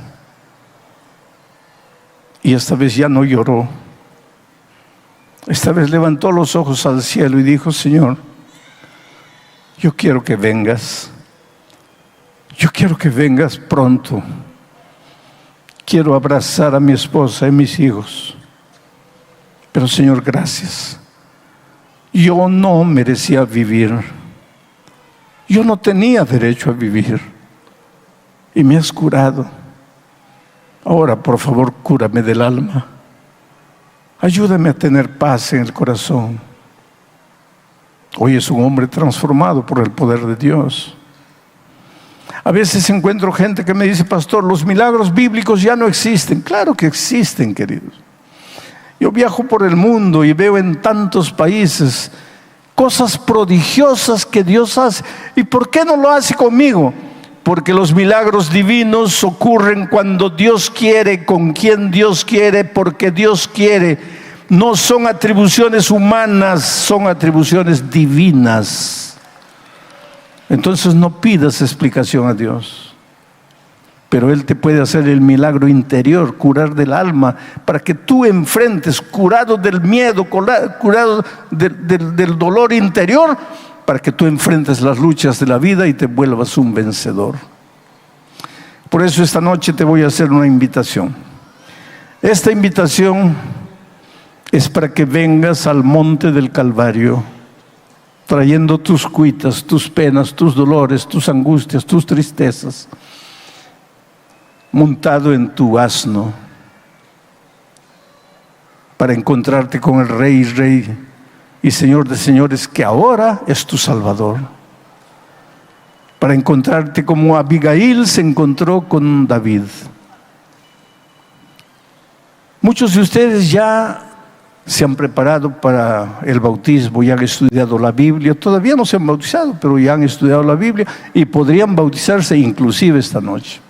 y esta vez ya no lloró. Esta vez levantó los ojos al cielo y dijo: Señor, yo quiero que vengas. Yo quiero que vengas pronto. Quiero abrazar a mi esposa y mis hijos. Pero Señor, gracias. Yo no merecía vivir. Yo no tenía derecho a vivir. Y me has curado. Ahora, por favor, cúrame del alma. Ayúdame a tener paz en el corazón. Hoy es un hombre transformado por el poder de Dios. A veces encuentro gente que me dice: pastor, los milagros bíblicos ya no existen. Claro que existen, queridos. Yo viajo por el mundo y veo en tantos países cosas prodigiosas que Dios hace. ¿Y por qué no lo hace conmigo? Porque los milagros divinos ocurren cuando Dios quiere, con quien Dios quiere, porque Dios quiere. No son atribuciones humanas, son atribuciones divinas. Entonces no pidas explicación a Dios. pero Él te puede hacer el milagro interior, curar del alma, para que tú enfrentes, curado del miedo, curado del dolor interior, para que tú enfrentes las luchas de la vida y te vuelvas un vencedor. Por eso esta noche te voy a hacer una invitación. Esta invitación es para que vengas al monte del Calvario, trayendo tus cuitas, tus penas, tus dolores, tus angustias, tus tristezas, montado en tu asno, para encontrarte con el Rey y Señor de señores, que ahora es tu Salvador. Para encontrarte como Abigail se encontró con David. Muchos de ustedes ya se han preparado para el bautismo, ya han estudiado la Biblia. Todavía no se han bautizado, pero ya han estudiado la Biblia y podrían bautizarse inclusive esta noche.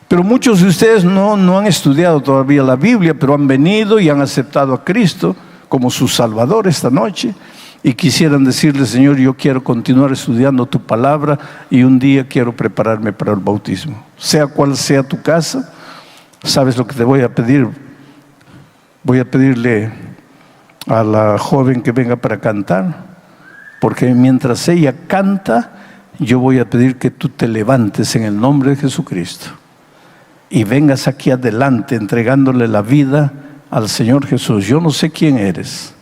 Pero muchos de ustedes no han estudiado todavía la Biblia, pero han venido y han aceptado a Cristo como su Salvador esta noche y quisieran decirle: Señor, yo quiero continuar estudiando tu palabra y un día quiero prepararme para el bautismo. Sea cual sea tu casa, ¿sabes lo que te voy a pedir? Voy a pedirle a la joven que venga para cantar, porque mientras ella canta, yo voy a pedir que tú te levantes en el nombre de Jesucristo y vengas aquí adelante entregándole la vida al Señor Jesús. Yo no sé quién eres,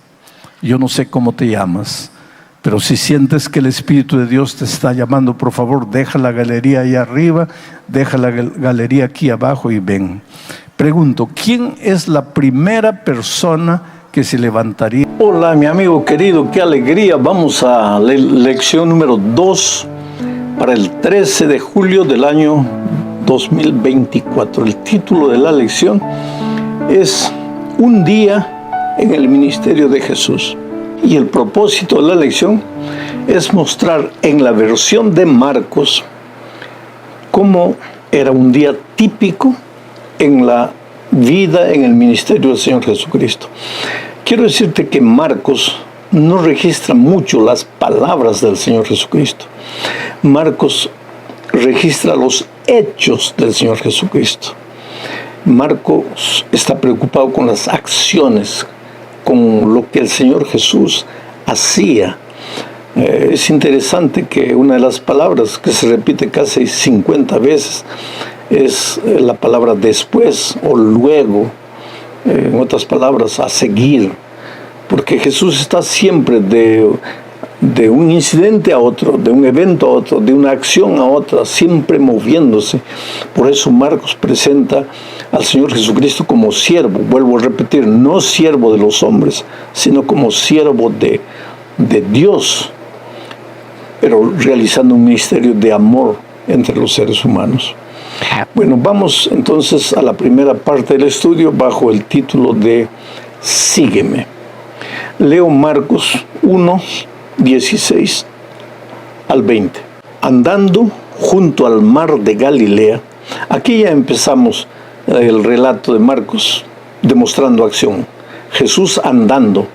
yo no sé cómo te llamas, pero si sientes que el Espíritu de Dios te está llamando, por favor, deja la galería allá arriba, deja la galería aquí abajo y ven. Pregunto, ¿quién es la primera persona que se levantaría? Hola, mi amigo querido, qué alegría. Vamos a la lección número 2 para el 13 de julio del año 2024. El título de la lección es Un día en el ministerio de Jesús. Y el propósito de la lección es mostrar en la versión de Marcos cómo era un día típico en la vida, en el ministerio del Señor Jesucristo. Quiero decirte que Marcos no registra mucho las palabras del Señor Jesucristo. Marcos registra los hechos del Señor Jesucristo. Marcos está preocupado con las acciones, con lo que el Señor Jesús hacía. Es interesante que una de las palabras que se repite casi 50 veces es la palabra después o luego, en otras palabras, a seguir, porque Jesús está siempre de un incidente a otro, de un evento a otro, de una acción a otra, siempre moviéndose. Por eso Marcos presenta al Señor Jesucristo como siervo, vuelvo a repetir, no siervo de los hombres, sino como siervo de Dios, pero realizando un ministerio de amor entre los seres humanos. Bueno, vamos entonces a la primera parte del estudio bajo el título de Sígueme. Leo Marcos 1, 16 al 20. Andando junto al mar de Galilea, aquí ya empezamos el relato de Marcos demostrando acción. Jesús andando,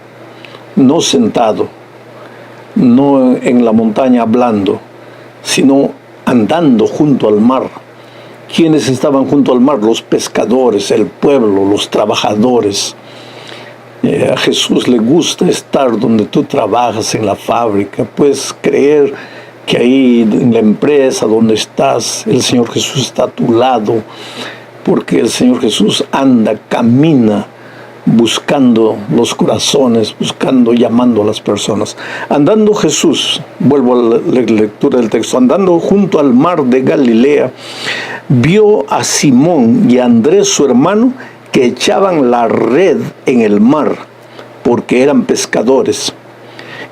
no sentado, no en la montaña hablando, sino andando junto al mar. ¿Quiénes estaban junto al mar? Los pescadores, el pueblo, los trabajadores. A Jesús le gusta estar donde tú trabajas, en la fábrica. Puedes creer que ahí en la empresa donde estás, el Señor Jesús está a tu lado, porque el Señor Jesús anda, camina, buscando los corazones, buscando, llamando a las personas. Andando Jesús, vuelvo a la lectura del texto, andando junto al mar de Galilea, vio a Simón y a Andrés su hermano que echaban la red en el mar, porque eran pescadores.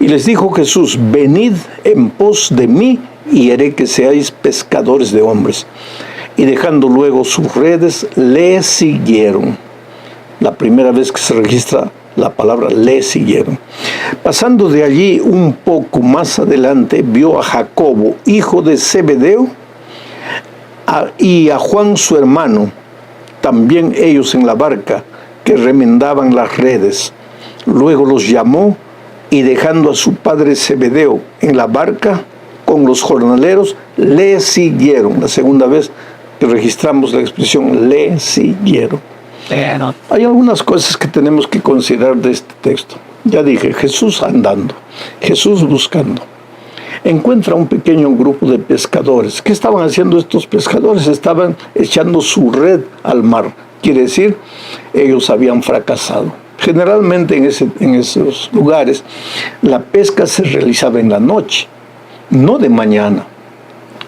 Y les dijo Jesús: venid en pos de mí y haré que seáis pescadores de hombres. Y dejando luego sus redes, le siguieron. La primera vez que se registra la palabra le siguieron. Pasando de allí un poco más adelante, vio a Jacobo, hijo de Zebedeo, y a Juan su hermano, también ellos en la barca, que remendaban las redes. Luego los llamó y dejando a su padre Zebedeo en la barca, con los jornaleros, le siguieron. La segunda vez que registramos la expresión le siguieron. Hay algunas cosas que tenemos que considerar de este texto. Ya dije, Jesús andando, Jesús buscando. Encuentra un pequeño grupo de pescadores. ¿Qué estaban haciendo estos pescadores? Estaban echando su red al mar. Quiere decir, ellos habían fracasado. Generalmente en esos lugares la pesca se realizaba en la noche, no de mañana,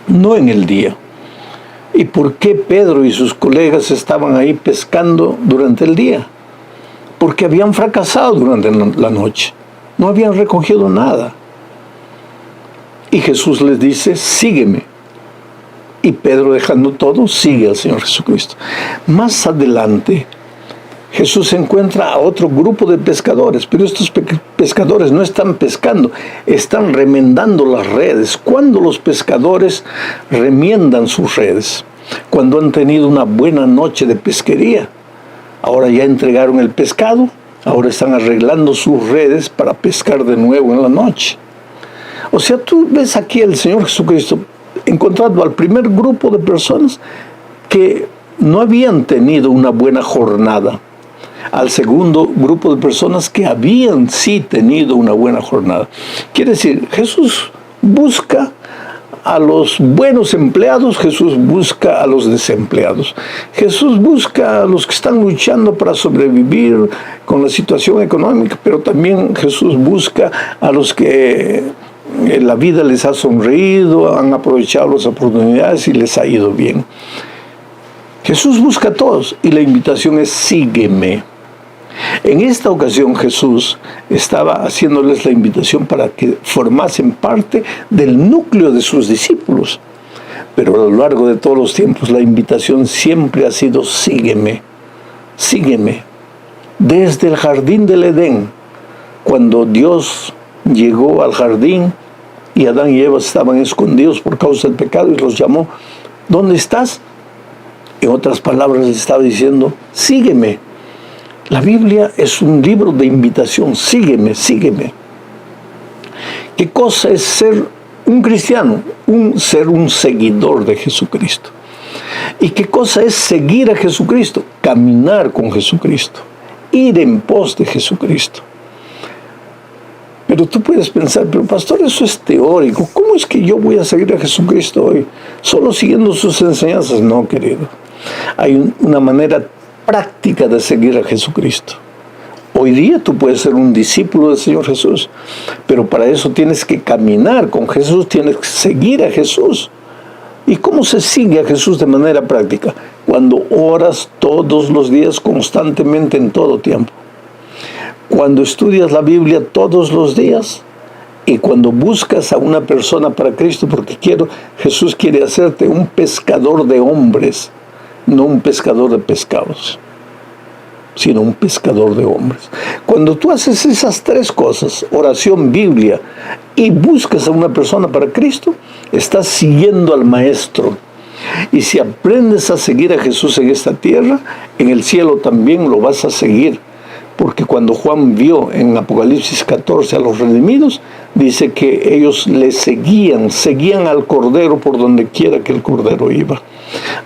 no en el día. ¿Y por qué Pedro y sus colegas estaban ahí pescando durante el día? Porque habían fracasado durante la noche, no habían recogido nada. Y Jesús les dice, sígueme. Y Pedro, dejando todo, sigue al Señor Jesucristo. Más adelante, Jesús encuentra a otro grupo de pescadores, pero estos pescadores no están pescando, están remendando las redes. ¿Cuándo los pescadores remiendan sus redes? Cuando han tenido una buena noche de pesquería. Ahora ya entregaron el pescado, ahora están arreglando sus redes para pescar de nuevo en la noche. O sea, tú ves aquí al Señor Jesucristo encontrando al primer grupo de personas que no habían tenido una buena jornada, al segundo grupo de personas que habían sí tenido una buena jornada. Quiere decir, Jesús busca a los buenos empleados, Jesús busca a los desempleados. Jesús busca a los que están luchando para sobrevivir con la situación económica, pero también Jesús busca a los que la vida les ha sonreído, han aprovechado las oportunidades y les ha ido bien. Jesús busca a todos y la invitación es sígueme. En esta ocasión Jesús estaba haciéndoles la invitación para que formasen parte del núcleo de sus discípulos. Pero a lo largo de todos los tiempos la invitación siempre ha sido sígueme, sígueme. Desde el jardín del Edén, cuando Dios llegó al jardín y Adán y Eva estaban escondidos por causa del pecado y los llamó, ¿dónde estás? En otras palabras le estaba diciendo, sígueme. La Biblia es un libro de invitación, sígueme, sígueme. ¿Qué cosa es ser un cristiano? Ser un seguidor de Jesucristo. ¿Y qué cosa es seguir a Jesucristo? Caminar con Jesucristo, ir en pos de Jesucristo. Pero tú puedes pensar, pero pastor, eso es teórico. ¿Cómo es que yo voy a seguir a Jesucristo hoy? ¿Solo siguiendo sus enseñanzas? No, querido. Hay una manera práctica de seguir a Jesucristo. Hoy día tú puedes ser un discípulo del Señor Jesús, pero para eso tienes que caminar con Jesús, tienes que seguir a Jesús. ¿Y cómo se sigue a Jesús de manera práctica? Cuando oras todos los días, constantemente, en todo tiempo. Cuando estudias la Biblia todos los días y cuando buscas a una persona para Cristo, porque Jesús quiere hacerte un pescador de hombres, no un pescador de pescados, sino un pescador de hombres. Cuando tú haces esas tres cosas, oración, Biblia, y buscas a una persona para Cristo, estás siguiendo al Maestro. Y si aprendes a seguir a Jesús en esta tierra, en el cielo también lo vas a seguir. Porque cuando Juan vio en Apocalipsis 14 a los redimidos, dice que ellos le seguían al Cordero por donde quiera que el Cordero iba.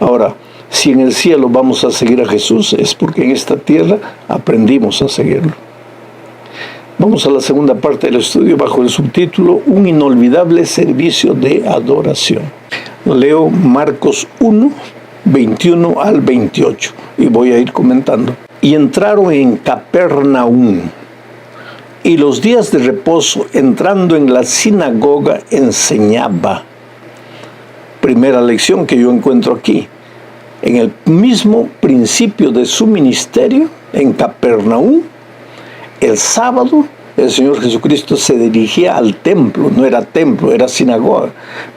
Ahora, si en el cielo vamos a seguir a Jesús, es porque en esta tierra aprendimos a seguirlo. Vamos a la segunda parte del estudio bajo el subtítulo Un inolvidable servicio de adoración. Leo Marcos 1, 21 al 28 y voy a ir comentando. Y entraron en Capernaum, y los días de reposo, entrando en la sinagoga, enseñaba. Primera lección que yo encuentro aquí. En el mismo principio de su ministerio, en Capernaum, el sábado, el Señor Jesucristo se dirigía al templo. No era templo, era sinagoga,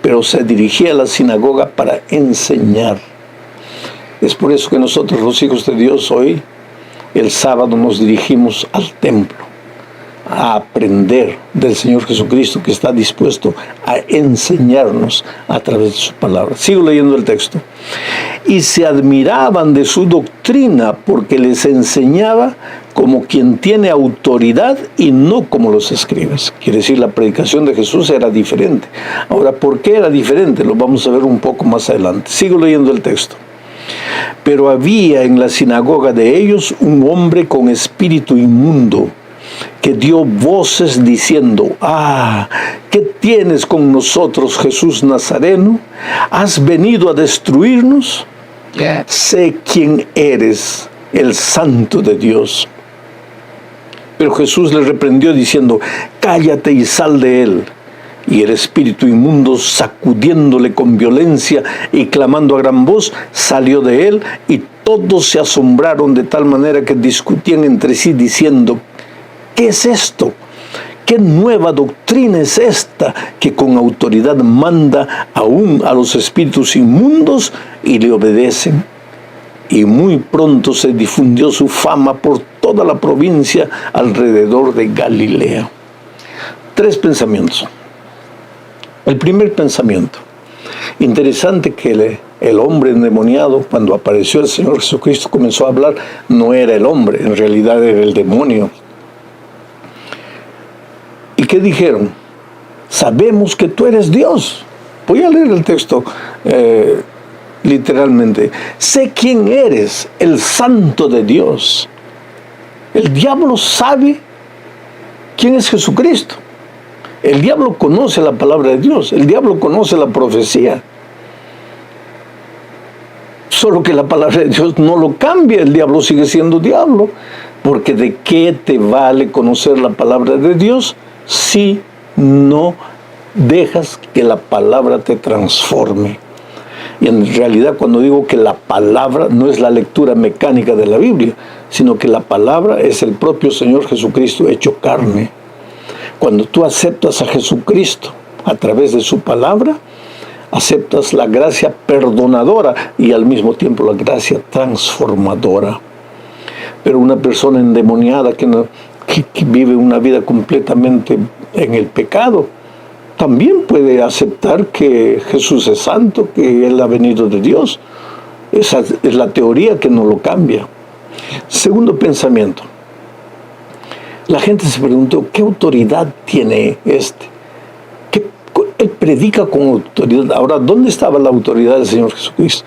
pero se dirigía a la sinagoga para enseñar. Es por eso que nosotros, los hijos de Dios, hoy, el sábado, nos dirigimos al templo a aprender del Señor Jesucristo, que está dispuesto a enseñarnos a través de su palabra. Sigo leyendo el texto. Y se admiraban de su doctrina, porque les enseñaba como quien tiene autoridad y no como los escribas. Quiere decir, la predicación de Jesús era diferente. Ahora, ¿por qué era diferente? Lo vamos a ver un poco más adelante. Sigo leyendo el texto. Pero había en la sinagoga de ellos un hombre con espíritu inmundo, que dio voces diciendo: ¿qué tienes con nosotros, Jesús Nazareno? ¿Has venido a destruirnos? Sé quién eres, el Santo de Dios. Pero Jesús le reprendió diciendo: cállate y sal de él. Y el espíritu inmundo, sacudiéndole con violencia y clamando a gran voz, salió de él, y todos se asombraron de tal manera que discutían entre sí diciendo: ¿qué es esto? ¿Qué nueva doctrina es esta que con autoridad manda aún a los espíritus inmundos y le obedecen? Y muy pronto se difundió su fama por toda la provincia alrededor de Galilea. 3 pensamientos. El primer pensamiento. Interesante que el hombre endemoniado, cuando apareció el Señor Jesucristo, comenzó a hablar, no era el hombre, en realidad era el demonio. ¿Y qué dijeron? Sabemos que tú eres Dios. Voy a leer el texto literalmente. Sé quién eres, el Santo de Dios. El diablo sabe quién es Jesucristo. El diablo conoce la palabra de Dios. El diablo conoce la profecía. Solo que la palabra de Dios no lo cambia. El diablo sigue siendo diablo. Porque ¿de qué te vale conocer la palabra de Dios si no dejas que la palabra te transforme? Y en realidad, cuando digo que la palabra no es la lectura mecánica de la Biblia, sino que la palabra es el propio Señor Jesucristo hecho carne. Cuando tú aceptas a Jesucristo a través de su palabra, aceptas la gracia perdonadora y al mismo tiempo la gracia transformadora. Pero una persona endemoniada que vive una vida completamente en el pecado, también puede aceptar que Jesús es santo, que Él ha venido de Dios. Esa es la teoría que no lo cambia. Segundo pensamiento. La gente se preguntó: ¿qué autoridad tiene este? Él predica con autoridad. Ahora, ¿dónde estaba la autoridad del Señor Jesucristo?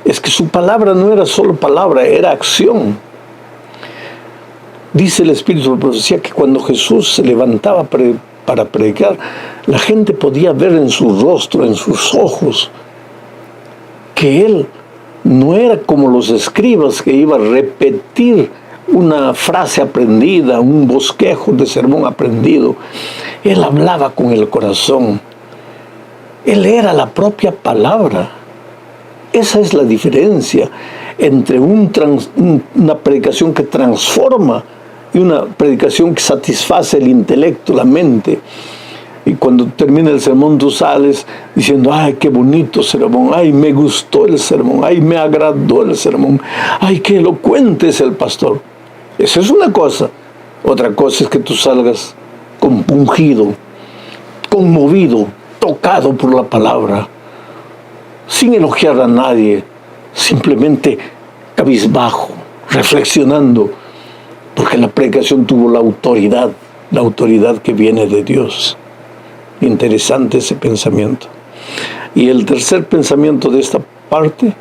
Es que su palabra no era solo palabra, era acción. Dice el Espíritu de Profecía que cuando Jesús se levantaba para predicar, la gente podía ver en su rostro, en sus ojos, que Él no era como los escribas, que iba a repetir una frase aprendida, un bosquejo de sermón aprendido. Él hablaba con el corazón. Él era la propia palabra. Esa es la diferencia entre una predicación que transforma y una predicación que satisface el intelecto, la mente. Y cuando termina el sermón tú sales diciendo: ¡ay, qué bonito sermón! ¡Ay, me gustó el sermón! ¡Ay, me agradó el sermón! ¡Ay, qué elocuente es el pastor! Esa es una cosa. Otra cosa es que tú salgas compungido, conmovido, tocado por la palabra, sin elogiar a nadie, simplemente cabizbajo, reflexionando, porque la predicación tuvo la autoridad que viene de Dios. Interesante ese pensamiento. Y el tercer pensamiento de esta parte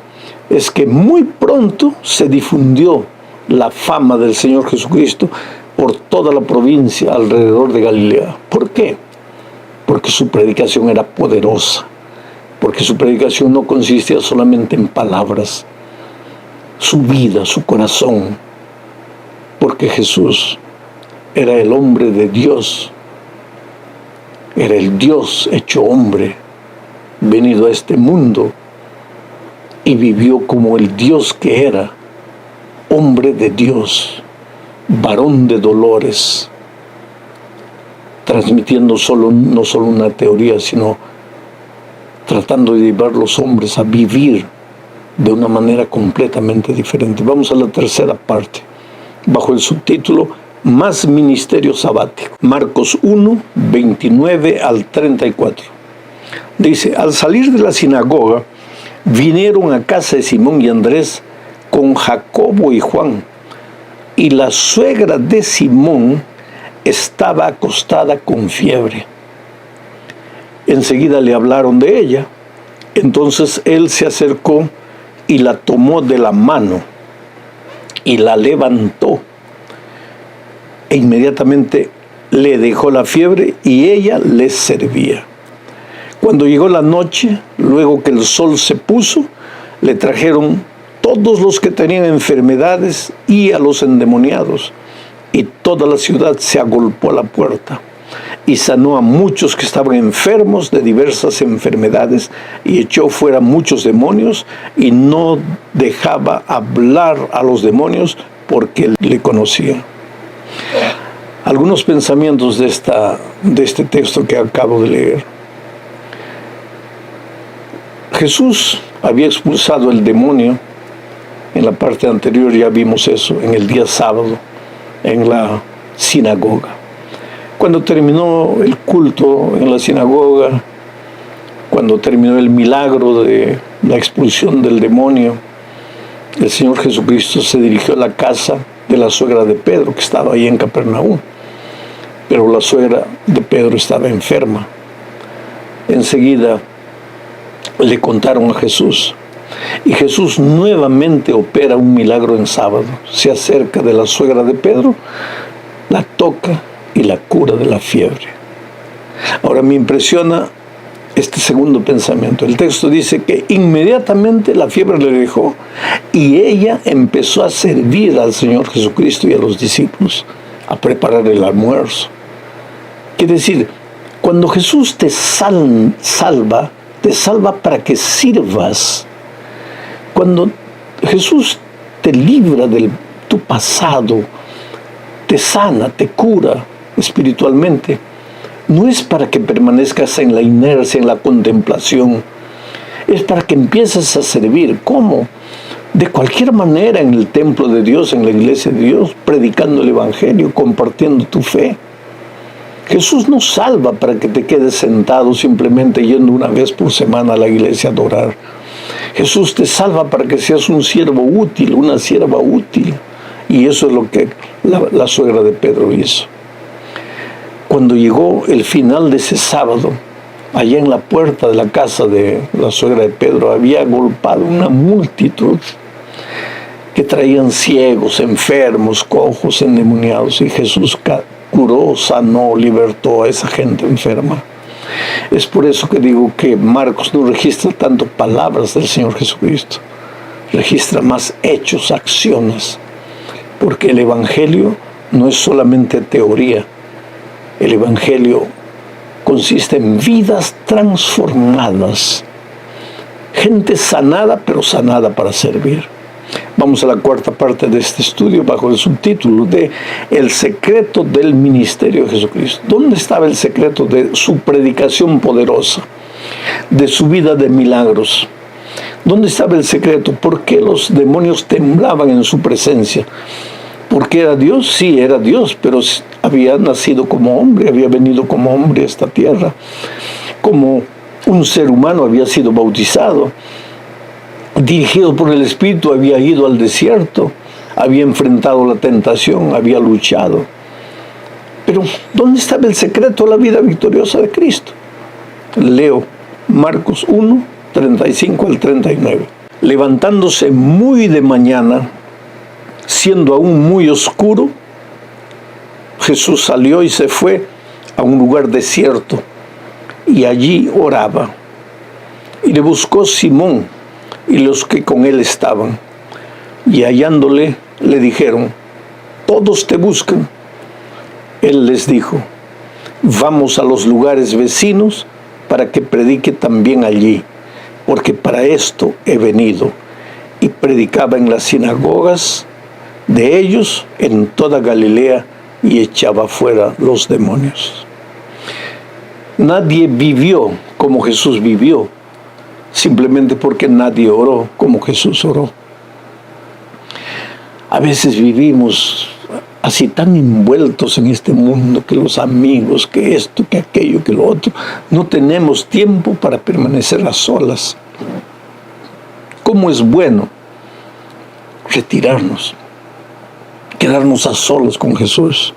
es que muy pronto se difundió la fama del Señor Jesucristo por toda la provincia alrededor de Galilea. ¿Por qué? Porque su predicación era poderosa, porque su predicación no consistía solamente en palabras, su vida, su corazón, porque Jesús era el hombre de Dios, era el Dios hecho hombre, venido a este mundo, y vivió como el Dios que era, hombre de Dios, varón de dolores, transmitiendo no solo una teoría, sino tratando de llevar a los hombres a vivir de una manera completamente diferente. Vamos a la tercera parte, bajo el subtítulo Más ministerio sabático. Marcos 1, 29 al 34. Dice: al salir de la sinagoga, vinieron a casa de Simón y Andrés con Jacobo y Juan, y la suegra de Simón estaba acostada con fiebre. Enseguida le hablaron de ella. Entonces él se acercó y la tomó de la mano y la levantó. E inmediatamente le dejó la fiebre y ella le servía. Cuando llegó la noche, luego que el sol se puso, le trajeron todos los que tenían enfermedades y a los endemoniados, y toda la ciudad se agolpó a la puerta, y sanó a muchos que estaban enfermos de diversas enfermedades, y echó fuera muchos demonios, y no dejaba hablar a los demonios porque le conocían. Algunos pensamientos de este texto que acabo de leer. Jesús había expulsado el demonio. En la parte anterior ya vimos eso, en el día sábado, en la sinagoga. Cuando terminó el culto en la sinagoga, cuando terminó el milagro de la expulsión del demonio, el Señor Jesucristo se dirigió a la casa de la suegra de Pedro, que estaba ahí en Capernaum. Pero la suegra de Pedro estaba enferma. Enseguida le contaron a Jesús. Y Jesús nuevamente opera un milagro en sábado. Se acerca de la suegra de Pedro, la toca y la cura de la fiebre. Ahora me impresiona este segundo pensamiento. El texto dice que inmediatamente la fiebre le dejó y ella empezó a servir al Señor Jesucristo y a los discípulos, a preparar el almuerzo. Quiere decir, cuando Jesús te salva para que sirvas. Cuando Jesús te libra de tu pasado, te sana, te cura espiritualmente, no es para que permanezcas en la inercia, en la contemplación, es para que empieces a servir. ¿Cómo? De cualquier manera, en el templo de Dios, en la iglesia de Dios, predicando el Evangelio, compartiendo tu fe. Jesús no salva para que te quedes sentado simplemente yendo una vez por semana a la iglesia a adorar. Jesús te salva para que seas un siervo útil, una sierva útil. Y eso es lo que la suegra de Pedro hizo. Cuando llegó el final de ese sábado, allá en la puerta de la casa de la suegra de Pedro, había agolpado una multitud que traían ciegos, enfermos, cojos, endemoniados. Y Jesús curó, sanó, libertó a esa gente enferma. Es por eso que digo que Marcos no registra tanto palabras del Señor Jesucristo, registra más hechos, acciones, porque el Evangelio no es solamente teoría, el Evangelio consiste en vidas transformadas, gente sanada, pero sanada para servir. Vamos a la cuarta parte de este estudio bajo el subtítulo de El secreto del ministerio de Jesucristo. ¿Dónde estaba el secreto de su predicación poderosa, de su vida de milagros? ¿Dónde estaba el secreto? ¿Por qué los demonios temblaban en su presencia? ¿Porque era Dios? Sí, era Dios, pero había nacido como hombre, había venido como hombre a esta tierra. Como un ser humano había sido bautizado. Dirigido por el Espíritu, había ido al desierto, había enfrentado la tentación, había luchado. Pero, ¿dónde estaba el secreto de la vida victoriosa de Cristo? Leo Marcos 1, 35 al 39. Levantándose muy de mañana, siendo aún muy oscuro, Jesús salió y se fue a un lugar desierto, y allí oraba. Y le buscó Simón y los que con él estaban, y hallándole le dijeron: todos te buscan. Él les dijo: vamos a los lugares vecinos para que predique también allí, porque para esto he venido. Y predicaba en las sinagogas de ellos en toda Galilea y echaba fuera los demonios. Nadie vivió como Jesús vivió, simplemente porque nadie oró como Jesús oró. A veces vivimos así tan envueltos en este mundo, que los amigos, que esto, que aquello, que lo otro. No tenemos tiempo para permanecer a solas. ¿Cómo es bueno retirarnos? quedarnos a solas con Jesús,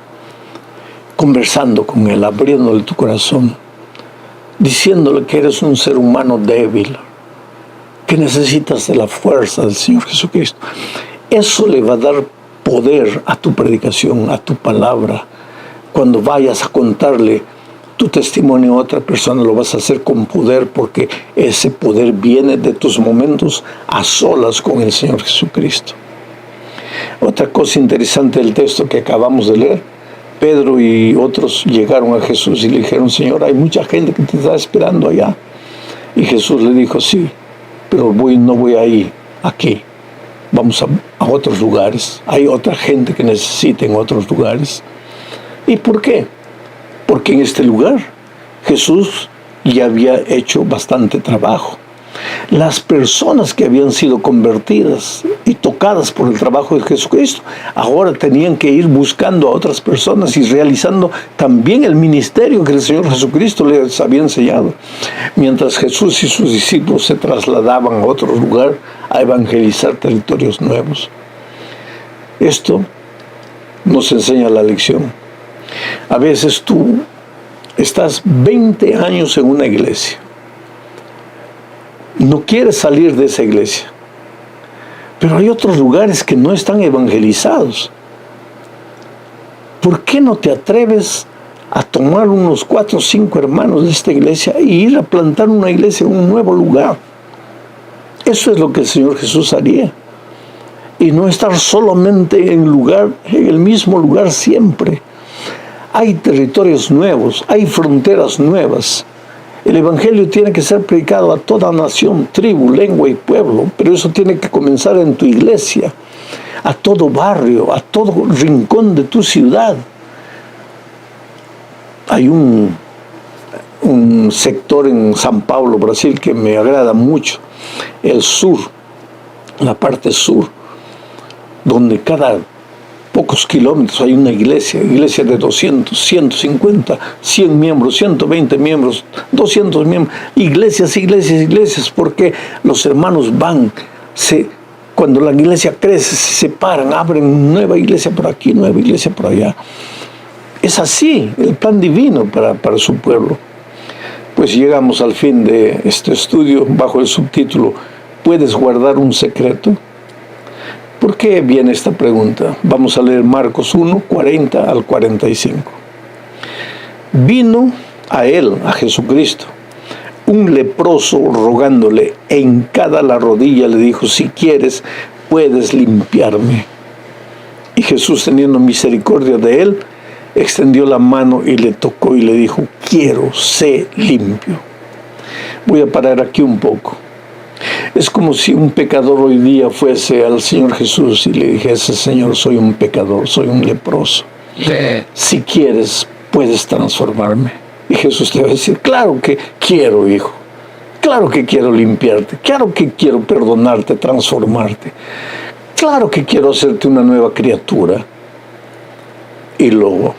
conversando con Él, abriéndole tu corazón, diciéndole que eres un ser humano débil, que necesitas de la fuerza del Señor Jesucristo. Eso le va a dar poder a tu predicación, a tu palabra. Cuando vayas a contarle tu testimonio a otra persona, lo vas a hacer con poder, porque ese poder viene de tus momentos a solas con el Señor Jesucristo. Otra cosa interesante del texto que acabamos de leer: Pedro y otros llegaron a Jesús y le dijeron: Señor, hay mucha gente que te está esperando allá. Y Jesús le dijo: sí, pero no voy ahí, aquí. Vamos a otros lugares. Hay otra gente que necesita en otros lugares. ¿Y por qué? Porque en este lugar Jesús ya había hecho bastante trabajo. Las personas que habían sido convertidas y tocadas por el trabajo de Jesucristo, ahora tenían que ir buscando a otras personas y realizando también el ministerio que el Señor Jesucristo les había enseñado. Mientras Jesús y sus discípulos se trasladaban a otro lugar a evangelizar territorios nuevos. Esto nos enseña la lección. A veces tú estás 20 años en una iglesia. No quieres salir de esa iglesia. Pero hay otros lugares que no están evangelizados. ¿Por qué no te atreves a tomar unos 4 o 5 hermanos de esta iglesia y ir a plantar una iglesia en un nuevo lugar? Eso es lo que el Señor Jesús haría. Y no estar solamente en el mismo lugar siempre. Hay territorios nuevos, hay fronteras nuevas. El Evangelio tiene que ser predicado a toda nación, tribu, lengua y pueblo, pero eso tiene que comenzar en tu iglesia, a todo barrio, a todo rincón de tu ciudad. Hay un sector en São Paulo, Brasil, que me agrada mucho, el sur, la parte sur, donde cada pocos kilómetros hay una iglesia de 200, 150, 100 miembros, 120 miembros, 200 miembros, iglesias, porque los hermanos van, cuando la iglesia crece, se separan, abren nueva iglesia por aquí, nueva iglesia por allá. Es así el plan divino para su pueblo. Pues llegamos al fin de este estudio bajo el subtítulo: ¿puedes guardar un secreto? ¿Por qué viene esta pregunta? Vamos a leer Marcos 1, 40 al 45. Vino a él, a Jesucristo, un leproso rogándole, e hincada la rodilla le dijo: si quieres, puedes limpiarme. Y Jesús, teniendo misericordia de él, extendió la mano y le tocó y le dijo: quiero, sé limpio. Voy a parar aquí un poco. Es como si un pecador hoy día fuese al Señor Jesús y le dijese: Señor, soy un pecador, soy un leproso. Si quieres, puedes transformarme. Y Jesús te va a decir: claro que quiero, hijo. Claro que quiero limpiarte. Claro que quiero perdonarte, transformarte. Claro que quiero hacerte una nueva criatura. Y lo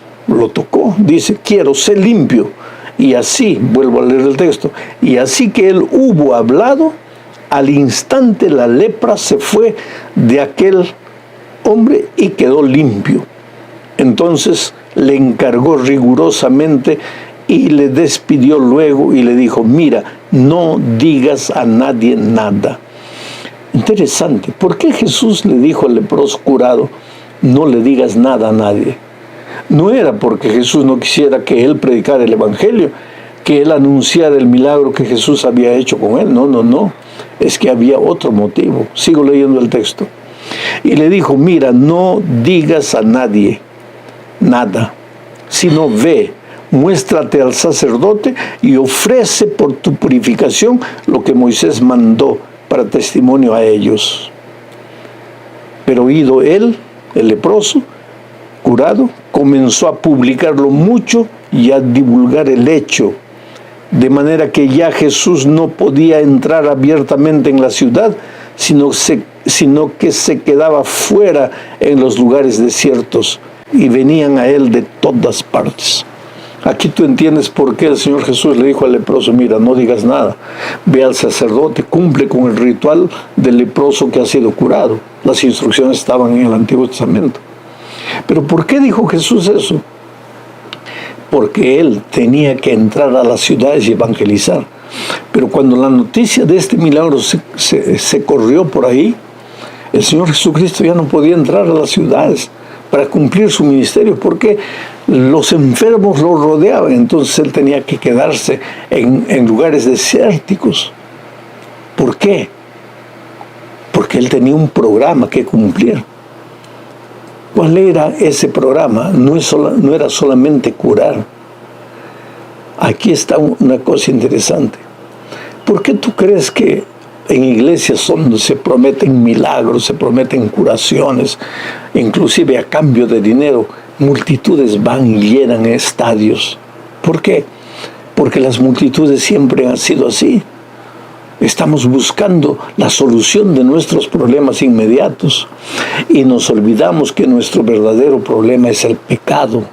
tocó. Dice: quiero, sé limpio. Y así, vuelvo a leer el texto, y así que él hubo hablado, al instante la lepra se fue de aquel hombre y quedó limpio. Entonces le encargó rigurosamente y le despidió luego y le dijo: mira, no digas a nadie nada. Interesante. ¿Por qué Jesús le dijo al leproso curado: no le digas nada a nadie? No era porque Jesús no quisiera que él predicara el Evangelio, que él anunciara el milagro que Jesús había hecho con él. No. Es que había otro motivo. Sigo leyendo el texto. Y le dijo: mira, no digas a nadie nada, sino ve, muéstrate al sacerdote y ofrece por tu purificación lo que Moisés mandó para testimonio a ellos. Pero oído él, el leproso, curado, comenzó a publicarlo mucho y a divulgar el hecho, de manera que ya Jesús no podía entrar abiertamente en la ciudad, sino que se quedaba fuera en los lugares desiertos, y venían a él de todas partes. Aquí tú entiendes por qué el Señor Jesús le dijo al leproso: mira, no digas nada, ve al sacerdote, cumple con el ritual del leproso que ha sido curado. Las instrucciones estaban en el Antiguo Testamento. Pero ¿por qué dijo Jesús eso? Porque él tenía que entrar a las ciudades y evangelizar. Pero cuando la noticia de este milagro se corrió por ahí, el Señor Jesucristo ya no podía entrar a las ciudades para cumplir su ministerio, porque los enfermos lo rodeaban. Entonces él tenía que quedarse en lugares desérticos. ¿Por qué? Porque él tenía un programa que cumplir. ¿Cuál era ese programa? No era solamente curar. Aquí está una cosa interesante. ¿Por qué tú crees que en iglesias donde se prometen milagros, se prometen curaciones, inclusive a cambio de dinero, multitudes van y llenan estadios? ¿Por qué? Porque las multitudes siempre han sido así. Estamos buscando la solución de nuestros problemas inmediatos y nos olvidamos que nuestro verdadero problema es el pecado,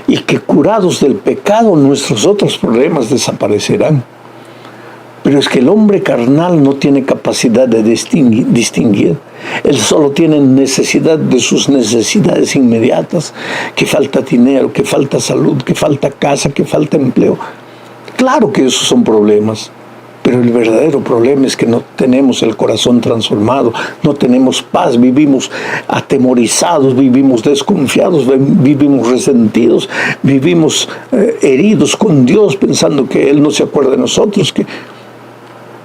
y que curados del pecado nuestros otros problemas desaparecerán. Pero es que el hombre carnal no tiene capacidad de distinguir. Él solo tiene necesidad de sus necesidades inmediatas, que falta dinero, que falta salud, que falta casa, que falta empleo. Claro que esos son problemas. Pero el verdadero problema es que no tenemos el corazón transformado, no tenemos paz, vivimos atemorizados, vivimos desconfiados, vivimos resentidos, vivimos heridos con Dios, pensando que Él no se acuerda de nosotros, que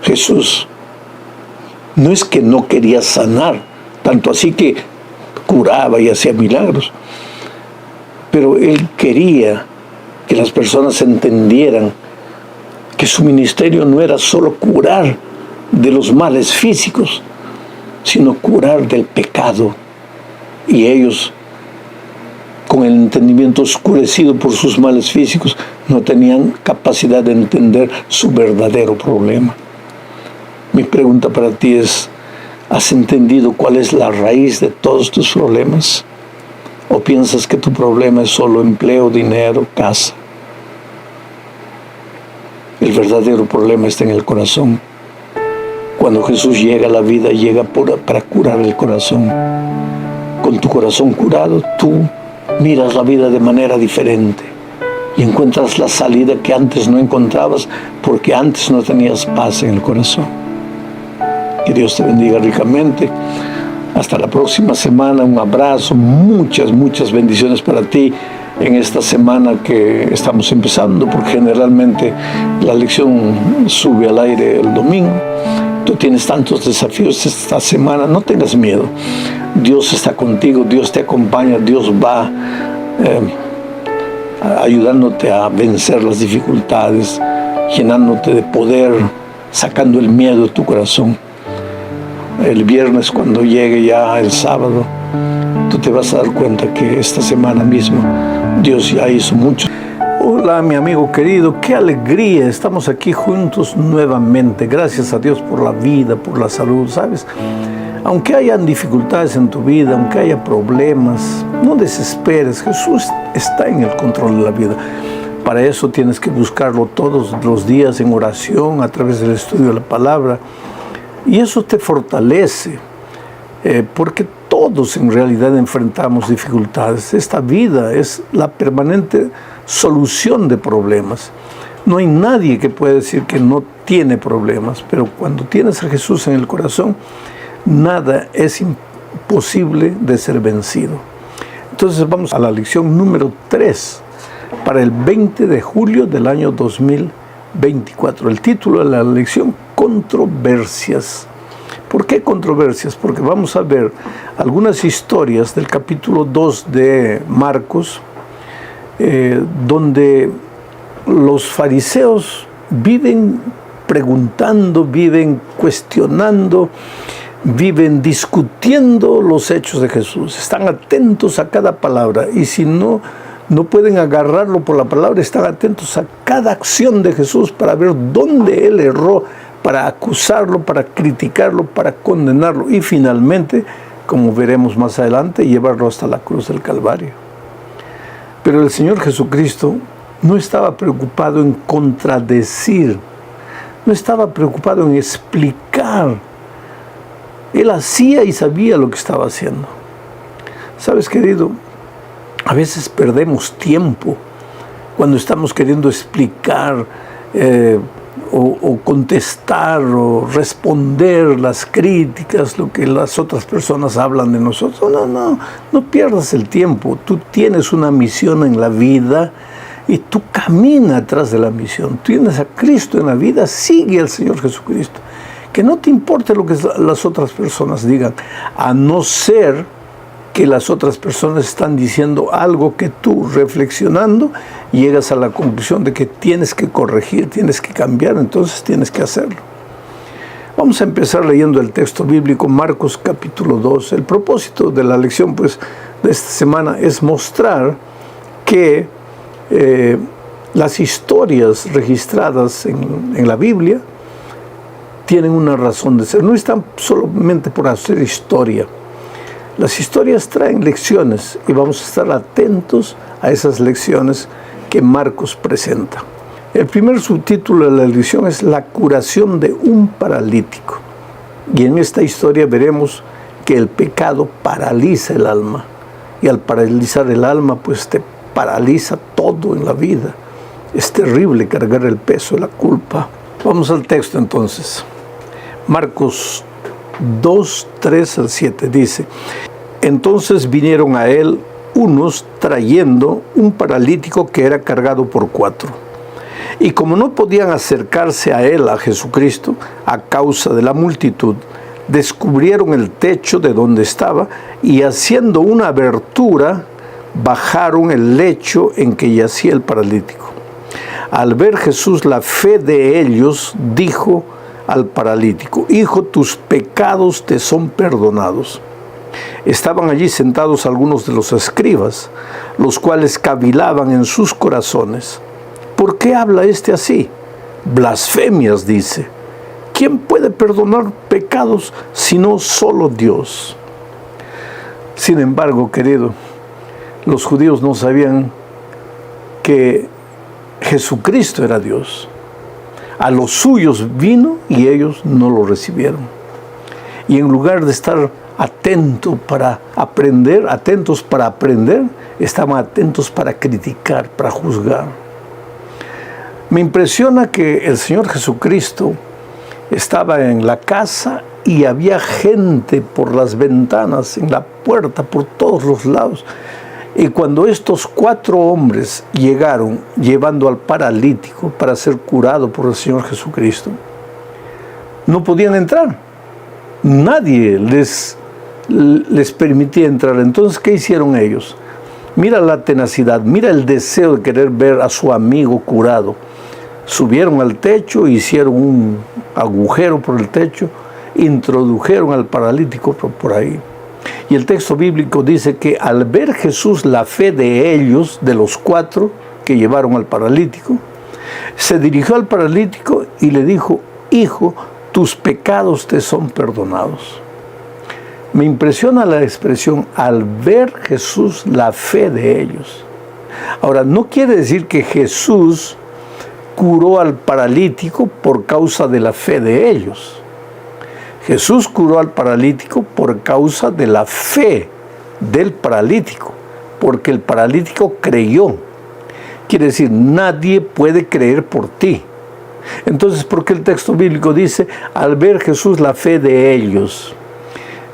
Jesús no es que no quería sanar, tanto así que curaba y hacía milagros, pero Él quería que las personas entendieran que su ministerio no era solo curar de los males físicos, sino curar del pecado. Y ellos, con el entendimiento oscurecido por sus males físicos, no tenían capacidad de entender su verdadero problema. Mi pregunta para ti es, ¿has entendido cuál es la raíz de todos tus problemas? ¿O piensas que tu problema es solo empleo, dinero, casa? El verdadero problema está en el corazón. Cuando Jesús llega a la vida, llega para curar el corazón. Con tu corazón curado, tú miras la vida de manera diferente y encuentras la salida que antes no encontrabas, porque antes no tenías paz en el corazón. Que Dios te bendiga ricamente. Hasta la próxima semana. Un abrazo, muchas bendiciones para ti en esta semana que estamos empezando, porque generalmente la lección sube al aire el domingo. Tú tienes tantos desafíos esta semana, no tengas miedo. Dios está contigo, Dios te acompaña, Dios va ayudándote a vencer las dificultades, llenándote de poder, sacando el miedo de tu corazón. El viernes, cuando llegue ya el sábado, tú te vas a dar cuenta que esta semana mismo Dios ya hizo mucho. Hola, mi amigo querido, qué alegría, estamos aquí juntos nuevamente. Gracias a Dios por la vida, por la salud, ¿sabes? Aunque hayan dificultades en tu vida, aunque haya problemas, no desesperes. Jesús está en el control de la vida. Para eso tienes que buscarlo todos los días en oración, a través del estudio de la palabra. Y eso te fortalece, porque todos en realidad enfrentamos dificultades. Esta vida es la permanente solución de problemas. No hay nadie que pueda decir que no tiene problemas, pero cuando tienes a Jesús en el corazón, nada es imposible de ser vencido. Entonces vamos a la lección número 3 para el 20 de julio del año 2024. El título de la lección: controversias. ¿Por qué controversias? Porque vamos a ver algunas historias del capítulo 2 de Marcos, donde los fariseos viven preguntando, viven cuestionando, viven discutiendo los hechos de Jesús. Están atentos a cada palabra, y si no pueden agarrarlo por la palabra, están atentos a cada acción de Jesús para ver dónde Él erró, para acusarlo, para criticarlo, para condenarlo y finalmente, como veremos más adelante, llevarlo hasta la cruz del Calvario. Pero el Señor Jesucristo no estaba preocupado en contradecir, no estaba preocupado en explicar. Él hacía y sabía lo que estaba haciendo. Sabes, querido, a veces perdemos tiempo cuando estamos queriendo explicar o contestar o responder las críticas, lo que las otras personas hablan de nosotros. No pierdas el tiempo. Tú tienes una misión en la vida y tú camina atrás de la misión. Tú tienes a Cristo en la vida, sigue al Señor Jesucristo. Que no te importe lo que las otras personas digan, a no ser que las otras personas están diciendo algo que tú, reflexionando, llegas a la conclusión de que tienes que corregir, tienes que cambiar, entonces tienes que hacerlo. Vamos a empezar leyendo el texto bíblico, Marcos capítulo 2. El propósito de la lección, pues, de esta semana es mostrar que las historias registradas en la Biblia tienen una razón de ser. No están solamente por hacer historia. Las historias traen lecciones y vamos a estar atentos a esas lecciones que Marcos presenta. El primer subtítulo de la lección es la curación de un paralítico. Y en esta historia veremos que el pecado paraliza el alma. Y al paralizar el alma, pues te paraliza todo en la vida. Es terrible cargar el peso de la culpa. Vamos al texto entonces. Marcos 2, 3 al 7 dice: entonces vinieron a él unos trayendo un paralítico que era cargado por 4. Y como no podían acercarse a él, a Jesucristo, a causa de la multitud, descubrieron el techo de donde estaba y haciendo una abertura, bajaron el lecho en que yacía el paralítico. Al ver Jesús la fe de ellos, dijo al paralítico: hijo, tus pecados te son perdonados. Estaban allí sentados algunos de los escribas, los cuales cavilaban en sus corazones: ¿por qué habla este así? Blasfemias dice. ¿Quién puede perdonar pecados sino solo Dios? Sin embargo, querido, los judíos no sabían que Jesucristo era Dios. A los suyos vino y ellos no lo recibieron. Y en lugar de estar atentos para aprender, estaban atentos para criticar, para juzgar. Me impresiona que el Señor Jesucristo estaba en la casa y había gente por las ventanas, en la puerta, por todos los lados. Y cuando estos 4 hombres llegaron llevando al paralítico para ser curado por el Señor Jesucristo, no podían entrar. Nadie les permitía entrar. Entonces, ¿qué hicieron ellos? Mira la tenacidad, mira el deseo de querer ver a su amigo curado. Subieron al techo, hicieron un agujero por el techo, introdujeron al paralítico por ahí. Y el texto bíblico dice que al ver Jesús la fe de ellos, de los 4 que llevaron al paralítico, se dirigió al paralítico y le dijo: hijo, tus pecados te son perdonados. Me impresiona la expresión al ver Jesús la fe de ellos. Ahora, no quiere decir que Jesús curó al paralítico por causa de la fe de ellos. Jesús curó al paralítico por causa de la fe del paralítico, porque el paralítico creyó. Quiere decir, nadie puede creer por ti. Entonces, ¿por qué el texto bíblico dice al ver Jesús la fe de ellos?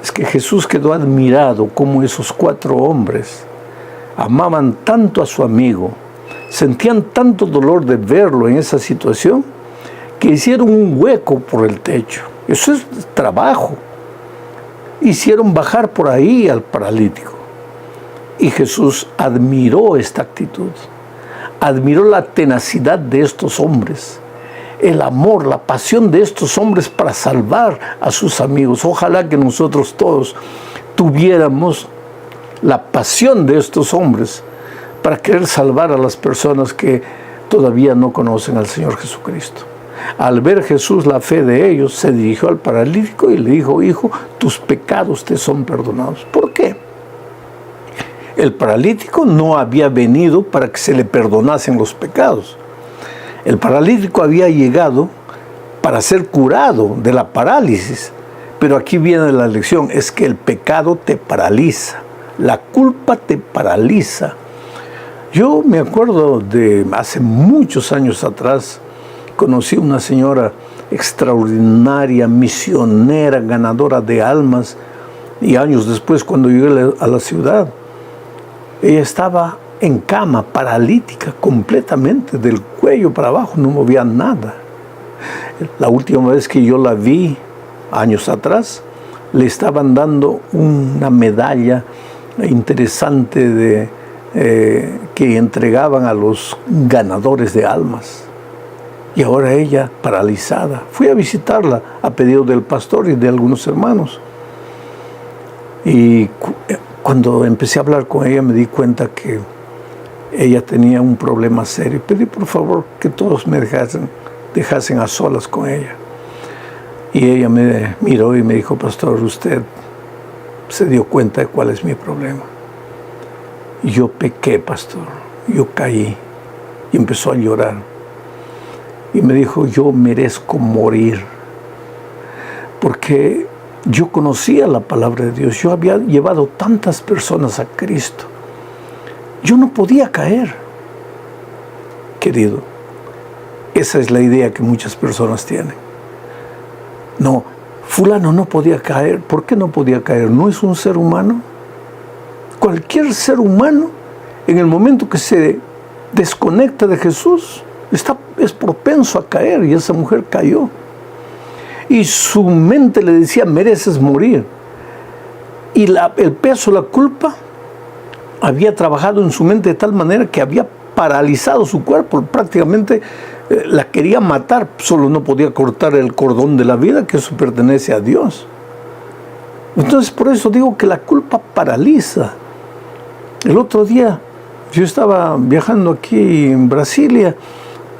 Es que Jesús quedó admirado cómo esos 4 hombres amaban tanto a su amigo, sentían tanto dolor de verlo en esa situación, que hicieron un hueco por el techo. Eso es trabajo. Hicieron bajar por ahí al paralítico. Y Jesús admiró esta actitud. Admiró la tenacidad de estos hombres, el amor, la pasión de estos hombres para salvar a sus amigos. Ojalá que nosotros todos tuviéramos la pasión de estos hombres para querer salvar a las personas que todavía no conocen al Señor Jesucristo. Al ver Jesús la fe de ellos, se dirigió al paralítico y le dijo: hijo, tus pecados te son perdonados. ¿Por qué? El paralítico no había venido para que se le perdonasen los pecados. El paralítico había llegado para ser curado de la parálisis. Pero aquí viene la lección, es que el pecado te paraliza. La culpa te paraliza. Yo me acuerdo de hace muchos años atrás, conocí a una señora extraordinaria, misionera, ganadora de almas, y años después, cuando llegué a la ciudad, ella estaba en cama, paralítica completamente, del cuello para abajo, no movía nada. La última vez que yo la vi, años atrás, le estaban dando una medalla interesante que entregaban a los ganadores de almas. Y ahora ella paralizada. Fui a visitarla a pedido del pastor y de algunos hermanos. Y cuando empecé a hablar con ella me di cuenta que ella tenía un problema serio. Pedí por favor que todos me dejasen a solas con ella. Y ella me miró y me dijo: pastor, usted se dio cuenta de cuál es mi problema. Y yo pequé, pastor, yo caí. Y empezó a llorar. Y me dijo: yo merezco morir. Porque yo conocía la palabra de Dios. Yo había llevado tantas personas a Cristo. Yo no podía caer. Querido, esa es la idea que muchas personas tienen. No, fulano no podía caer. ¿Por qué no podía caer? ¿No es un ser humano? Cualquier ser humano, en el momento que se desconecta de Jesús, es propenso a caer, y esa mujer cayó. Y su mente le decía: mereces morir. Y el peso, la culpa, había trabajado en su mente de tal manera que había paralizado su cuerpo. Prácticamente la quería matar, solo no podía cortar el cordón de la vida, que eso pertenece a Dios. Entonces, por eso digo que la culpa paraliza. El otro día yo estaba viajando aquí en Brasilia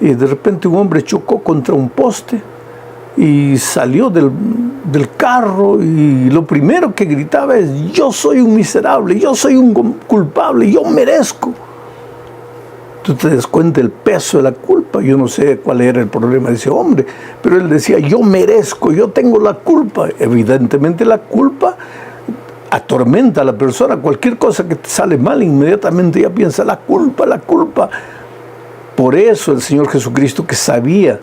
y de repente un hombre chocó contra un poste y salió del carro, y lo primero que gritaba es: yo soy un miserable, yo soy un culpable, yo merezco. Tú te das cuenta del peso de la culpa. Yo no sé cuál era el problema de ese hombre, pero él decía: yo merezco, yo tengo la culpa. Evidentemente la culpa atormenta a la persona. Cualquier cosa que te sale mal, inmediatamente ya piensa: la culpa, la culpa. Por eso el Señor Jesucristo, que sabía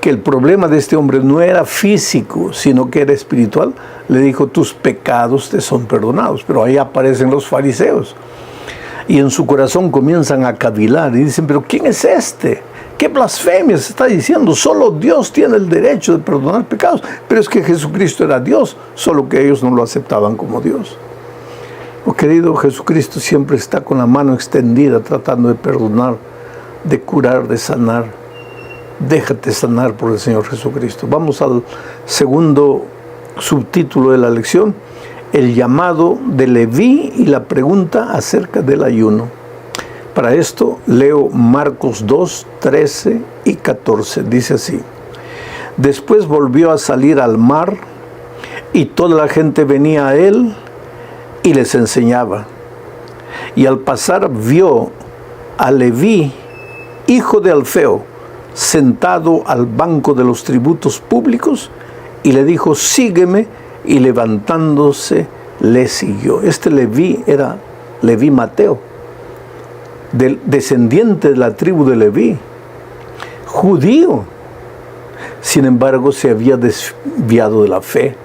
que el problema de este hombre no era físico, sino que era espiritual, le dijo: tus pecados te son perdonados. Pero ahí aparecen los fariseos, y en su corazón comienzan a cavilar y dicen: pero ¿quién es este? ¿Qué blasfemia se está diciendo? Solo Dios tiene el derecho de perdonar pecados. Pero es que Jesucristo era Dios, solo que ellos no lo aceptaban como Dios. Oh, querido, Jesucristo siempre está con la mano extendida, tratando de perdonar, de curar, de sanar. Déjate sanar por el Señor Jesucristo. Vamos al segundo subtítulo de la lección: el llamado de Leví y la pregunta acerca del ayuno. Para esto leo Marcos 2, 13 y 14. Dice así: después volvió a salir al mar, y toda la gente venía a él y les enseñaba. Y al pasar vio a Leví, hijo de Alfeo, sentado al banco de los tributos públicos, y le dijo: sígueme. Y levantándose le siguió. Este Leví era Leví Mateo, descendiente de la tribu de Leví, judío. Sin embargo, se había desviado de la fe.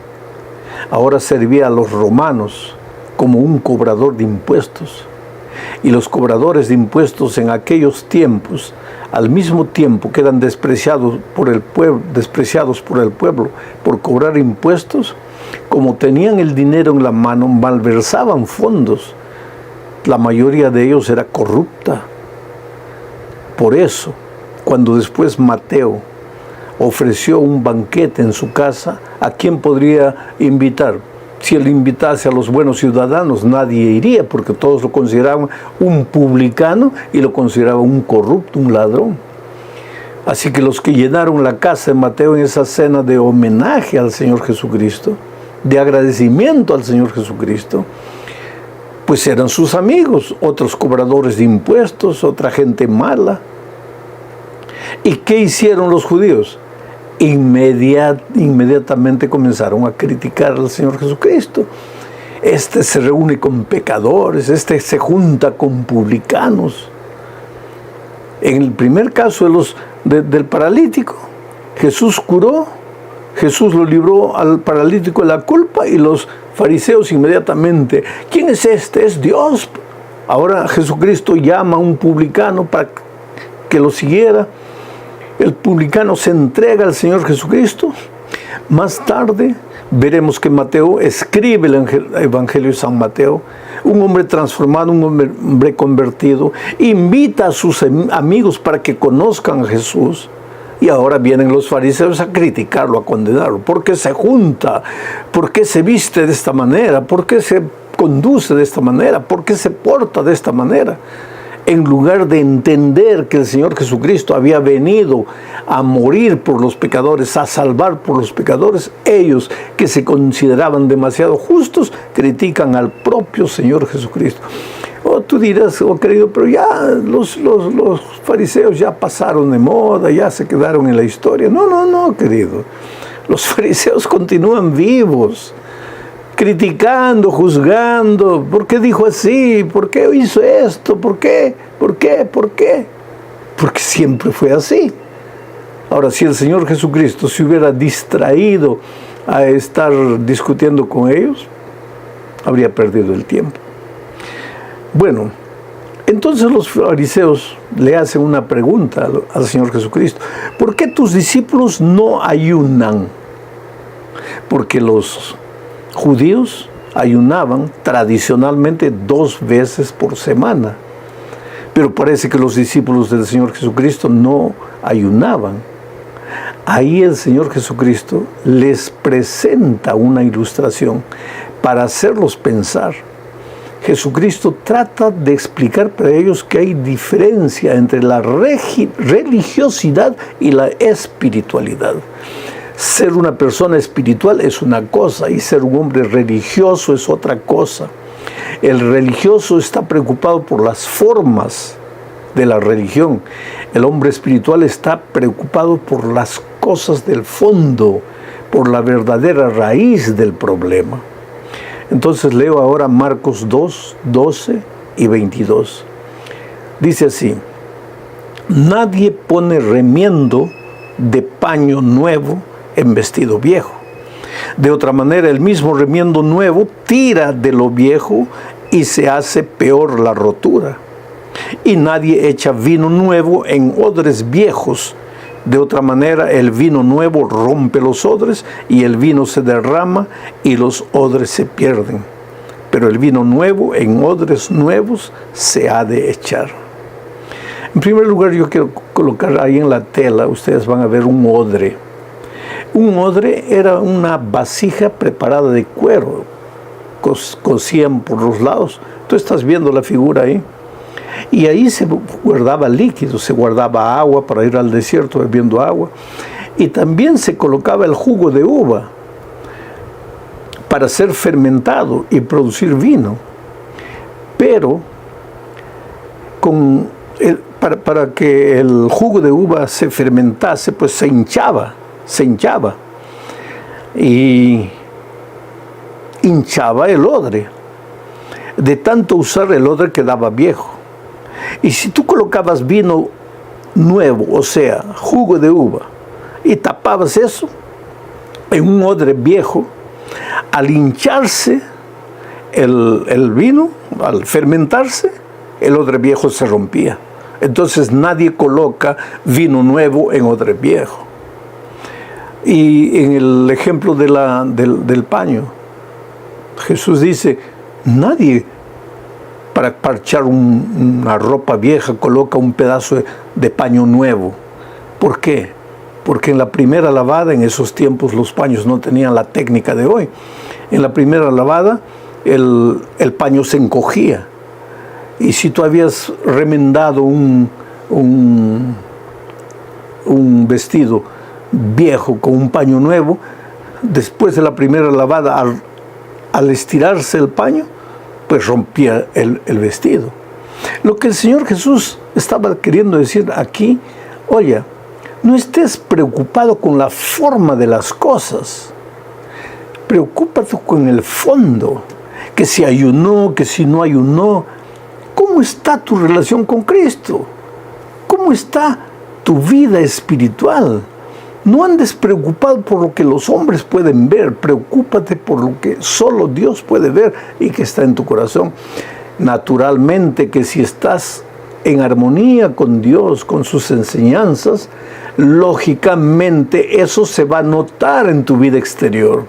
Ahora servía a los romanos como un cobrador de impuestos. Y los cobradores de impuestos en aquellos tiempos, al mismo tiempo que eran despreciados por el pueblo por cobrar impuestos, como tenían el dinero en la mano, malversaban fondos. La mayoría de ellos era corrupta. Por eso, cuando después Mateo ofreció un banquete en su casa, ¿a quién podría invitar? Si él invitase a los buenos ciudadanos, nadie iría, porque todos lo consideraban un publicano y lo consideraban un corrupto, un ladrón. Así que los que llenaron la casa de Mateo en esa cena de homenaje al Señor Jesucristo, de agradecimiento al Señor Jesucristo, pues eran sus amigos, otros cobradores de impuestos, otra gente mala. ¿Y qué hicieron los judíos? Inmediatamente comenzaron a criticar al Señor Jesucristo. Este se reúne con pecadores, este se junta con publicanos. En el primer caso del paralítico, Jesús curó, Jesús lo libró al paralítico de la culpa y los fariseos inmediatamente, ¿quién es este? Es Dios. Ahora Jesucristo llama a un publicano para que lo siguiera. El publicano se entrega al Señor Jesucristo. Más tarde veremos que Mateo escribe el Evangelio de San Mateo. Un hombre transformado, un hombre convertido, invita a sus amigos para que conozcan a Jesús. Y ahora vienen los fariseos a criticarlo, a condenarlo. ¿Por qué se junta? ¿Por qué se viste de esta manera? ¿Por qué se conduce de esta manera? ¿Por qué se porta de esta manera? En lugar de entender que el Señor Jesucristo había venido a morir por los pecadores, a salvar por los pecadores, ellos que se consideraban demasiado justos, critican al propio Señor Jesucristo. Oh, tú dirás, oh querido, pero ya los fariseos ya pasaron de moda, ya se quedaron en la historia. No, querido. Los fariseos continúan vivos, criticando, juzgando. ¿Por qué dijo así? ¿Por qué hizo esto? ¿Por qué? Porque siempre fue así. Ahora, si el Señor Jesucristo se hubiera distraído a estar discutiendo con ellos, habría perdido el tiempo. Bueno, entonces los fariseos le hacen una pregunta al Señor Jesucristo. ¿Por qué tus discípulos no ayunan? Porque los judíos ayunaban tradicionalmente 2 veces por semana. Pero parece que los discípulos del Señor Jesucristo no ayunaban. Ahí el Señor Jesucristo les presenta una ilustración para hacerlos pensar. Jesucristo trata de explicar para ellos que hay diferencia entre la religiosidad y la espiritualidad. Ser una persona espiritual es una cosa y ser un hombre religioso es otra cosa. El religioso está preocupado por las formas de la religión. El hombre espiritual está preocupado por las cosas del fondo, por la verdadera raíz del problema. Entonces leo ahora Marcos 2, 12 y 22. Dice así: nadie pone remiendo de paño nuevo en vestido viejo. De otra manera, el mismo remiendo nuevo tira de lo viejo y se hace peor la rotura. Y nadie echa vino nuevo en odres viejos. De otra manera, el vino nuevo rompe los odres y el vino se derrama y los odres se pierden. Pero el vino nuevo en odres nuevos se ha de echar. En primer lugar, yo quiero colocar ahí en la tela, ustedes van a ver un odre. Un odre era una vasija preparada de cuero, cosían por los lados. Tú estás viendo la figura ahí. Y ahí se guardaba líquido, se guardaba agua para ir al desierto bebiendo agua. Y también se colocaba el jugo de uva para ser fermentado y producir vino. Pero para que el jugo de uva se fermentase, pues se hinchaba. Y hinchaba el odre. De tanto usar el odre quedaba viejo. Y si tú colocabas vino nuevo, o sea, jugo de uva, y tapabas eso en un odre viejo, al hincharse el vino, al fermentarse, el odre viejo se rompía. Entonces nadie coloca vino nuevo en odre viejo. Y en el ejemplo del paño, Jesús dice, nadie para parchar una ropa vieja coloca un pedazo de paño nuevo. ¿Por qué? Porque en la primera lavada, en esos tiempos los paños no tenían la técnica de hoy. En la primera lavada el paño se encogía. Y si tú habías remendado un vestido viejo con un paño nuevo, después de la primera lavada, al estirarse el paño, pues rompía el vestido. Lo que el Señor Jesús estaba queriendo decir aquí, oye, no estés preocupado con la forma de las cosas, preocúpate con el fondo. que si ayunó, que si no ayunó. ¿Cómo está tu relación con Cristo? ¿Cómo está tu vida espiritual? No andes preocupado por lo que los hombres pueden ver, preocúpate por lo que solo Dios puede ver y que está en tu corazón. Naturalmente que si estás en armonía con Dios, con sus enseñanzas, lógicamente eso se va a notar en tu vida exterior.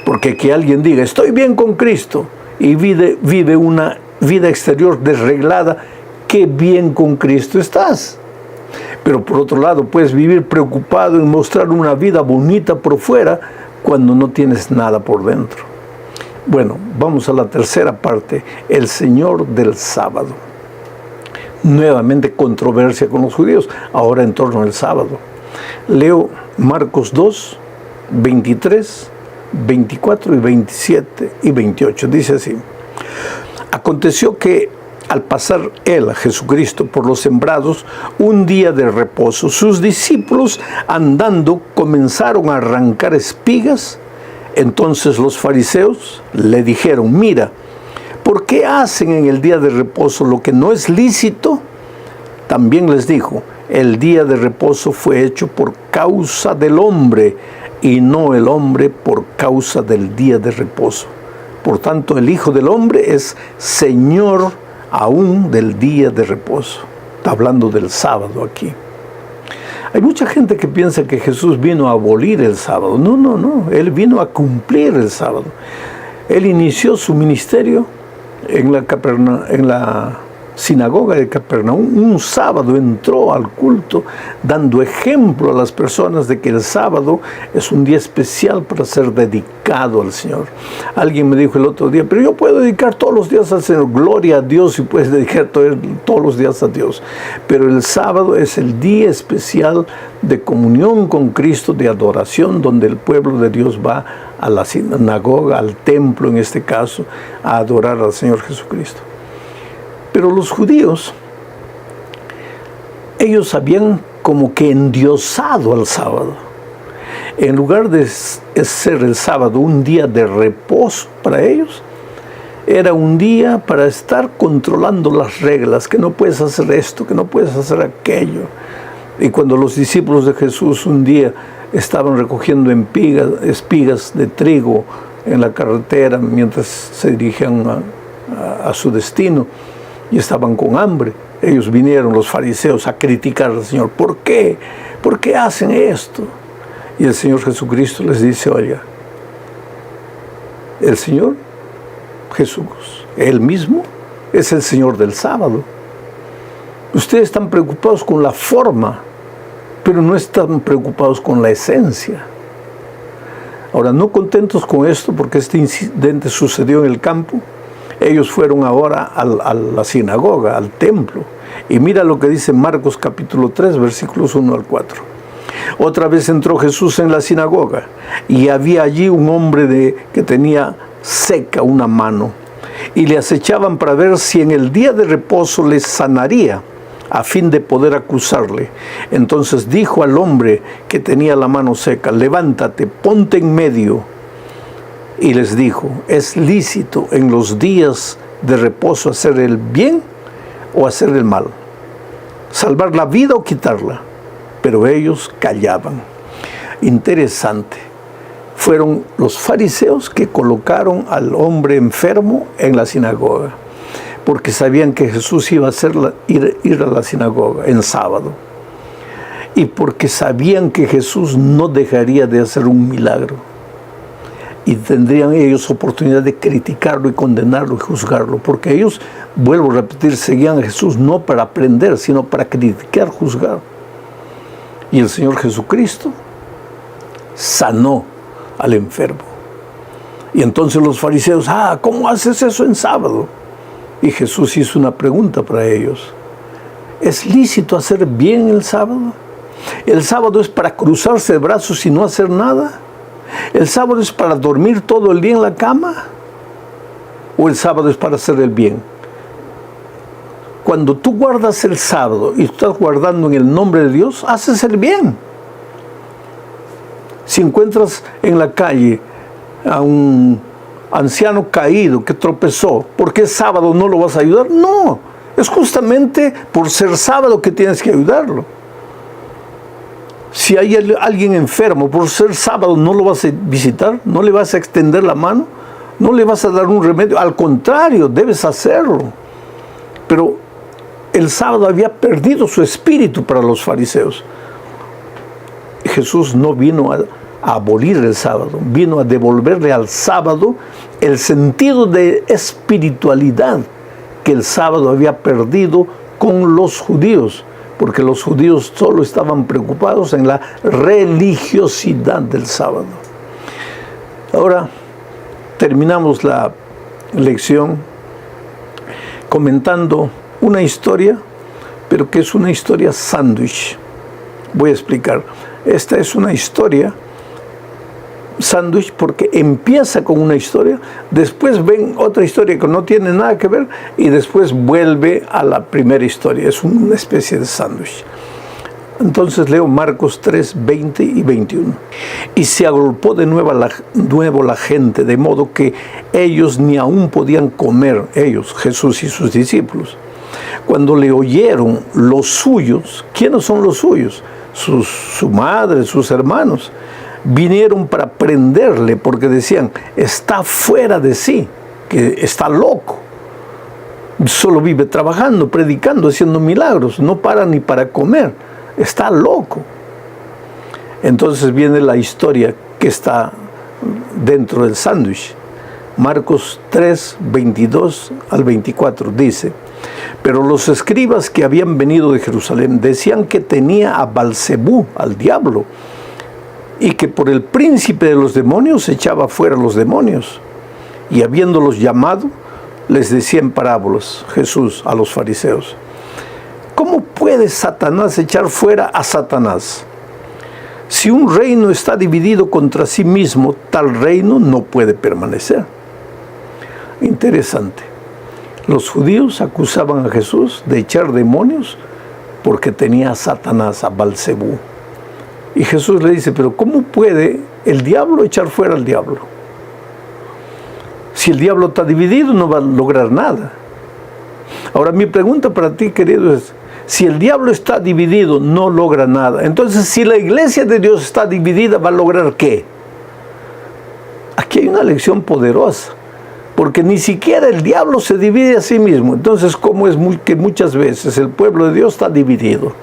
Porque que alguien diga, estoy bien con Cristo, y vive una vida exterior desreglada, qué bien con Cristo estás. Pero por otro lado, puedes vivir preocupado en mostrar una vida bonita por fuera cuando no tienes nada por dentro. Bueno, vamos a la tercera parte, el Señor del sábado. Nuevamente controversia con los judíos, ahora en torno al sábado. Leo Marcos 2, 23, 24 y 27 y 28. Dice así: aconteció que al pasar él, Jesucristo, por los sembrados, un día de reposo, sus discípulos andando comenzaron a arrancar espigas. Entonces los fariseos le dijeron, mira, ¿por qué hacen en el día de reposo lo que no es lícito? También les dijo, el día de reposo fue hecho por causa del hombre y no el hombre por causa del día de reposo. Por tanto, el Hijo del Hombre es Señor aún del día de reposo. Está hablando del sábado aquí. Hay mucha gente que piensa que Jesús vino a abolir el sábado. No, no, no. Él vino a cumplir el sábado. Él inició su ministerio en la sinagoga de Capernaum. Un sábado entró al culto dando ejemplo a las personas de que el sábado es un día especial para ser dedicado al Señor. Alguien me dijo el otro día, pero yo puedo dedicar todos los días al Señor. Gloria a Dios y puedes dedicar todos los días a Dios. Pero el sábado es el día especial de comunión con Cristo, de adoración, donde el pueblo de Dios va a la sinagoga, al templo en este caso, a adorar al Señor Jesucristo. Pero los judíos, ellos habían como que endiosado al sábado. En lugar de ser el sábado un día de reposo para ellos, era un día para estar controlando las reglas, que no puedes hacer esto, que no puedes hacer aquello. Y cuando los discípulos de Jesús un día estaban recogiendo espigas de trigo en la carretera mientras se dirigían a su destino, y estaban con hambre, ellos vinieron, los fariseos, a criticar al Señor. ¿Por qué? ¿Por qué hacen esto? Y el Señor Jesucristo les dice, oiga, el Señor Jesús, Él mismo, es el Señor del sábado. Ustedes están preocupados con la forma, pero no están preocupados con la esencia. Ahora, no contentos con esto, porque este incidente sucedió en el campo, ellos fueron ahora a la sinagoga, al templo. Y mira lo que dice Marcos capítulo 3, versículos 1 al 4. Otra vez entró Jesús en la sinagoga, y había allí un hombre que tenía seca una mano, y le acechaban para ver si en el día de reposo les sanaría, a fin de poder acusarle. Entonces dijo al hombre que tenía la mano seca, levántate, ponte en medio. Y les dijo, ¿es lícito en los días de reposo hacer el bien o hacer el mal? ¿Salvar la vida o quitarla? Pero ellos callaban. Interesante. Fueron los fariseos que colocaron al hombre enfermo en la sinagoga, porque sabían que Jesús iba a ir a la sinagoga en sábado, y porque sabían que Jesús no dejaría de hacer un milagro. Y tendrían ellos oportunidad de criticarlo y condenarlo y juzgarlo, porque ellos, vuelvo a repetir, seguían a Jesús no para aprender, sino para criticar, juzgar. Y el Señor Jesucristo sanó al enfermo. Y entonces los fariseos, ¿cómo haces eso en sábado? Y Jesús hizo una pregunta para ellos. ¿Es lícito hacer bien el sábado? ¿El sábado es para cruzarse de brazos y no hacer nada? ¿El sábado es para dormir todo el día en la cama? ¿O el sábado es para hacer el bien? Cuando tú guardas el sábado y estás guardando en el nombre de Dios, haces el bien. Si encuentras en la calle a un anciano caído que tropezó, ¿por qué sábado no lo vas a ayudar? No, es justamente por ser sábado que tienes que ayudarlo. Si hay alguien enfermo, por ser sábado no lo vas a visitar, no le vas a extender la mano, no le vas a dar un remedio, al contrario, debes hacerlo. Pero el sábado había perdido su espíritu para los fariseos. Jesús no vino a abolir el sábado, vino a devolverle al sábado el sentido de espiritualidad que el sábado había perdido con los judíos, porque los judíos solo estaban preocupados en la religiosidad del sábado. Ahora terminamos la lección comentando una historia, pero que es una historia sándwich. Voy a explicar. Esta es una historia sándwich porque empieza con una historia, después ven otra historia que no tiene nada que ver y después vuelve a la primera historia. Es una especie de sándwich. Entonces leo Marcos 3, 20 y 21. Y se agolpó de nuevo la gente, de modo que ellos ni aún podían comer, ellos, Jesús y sus discípulos. Cuando le oyeron los suyos, ¿quiénes son los suyos? Su madre, sus hermanos, vinieron para prenderle porque decían, está fuera de sí, que está loco. Solo vive trabajando, predicando, haciendo milagros, no para ni para comer, está loco. Entonces viene la historia que está dentro del sándwich. Marcos 3, 22 al 24 dice, pero los escribas que habían venido de Jerusalén decían que tenía a Balsebú, al diablo, y que por el príncipe de los demonios echaba fuera los demonios. Y habiéndolos llamado, les decía en parábolas Jesús a los fariseos, ¿cómo puede Satanás echar fuera a Satanás? Si un reino está dividido contra sí mismo, tal reino no puede permanecer. Interesante. Los judíos acusaban a Jesús de echar demonios porque tenía a Satanás, a Balsebú. Y Jesús le dice, pero ¿cómo puede el diablo echar fuera al diablo? Si el diablo está dividido no va a lograr nada. Ahora mi pregunta para ti, querido, es, si el diablo está dividido no logra nada, entonces si la iglesia de Dios está dividida, ¿va a lograr qué? Aquí hay una lección poderosa, porque ni siquiera el diablo se divide a sí mismo. Entonces, ¿cómo es que muchas veces el pueblo de Dios está dividido?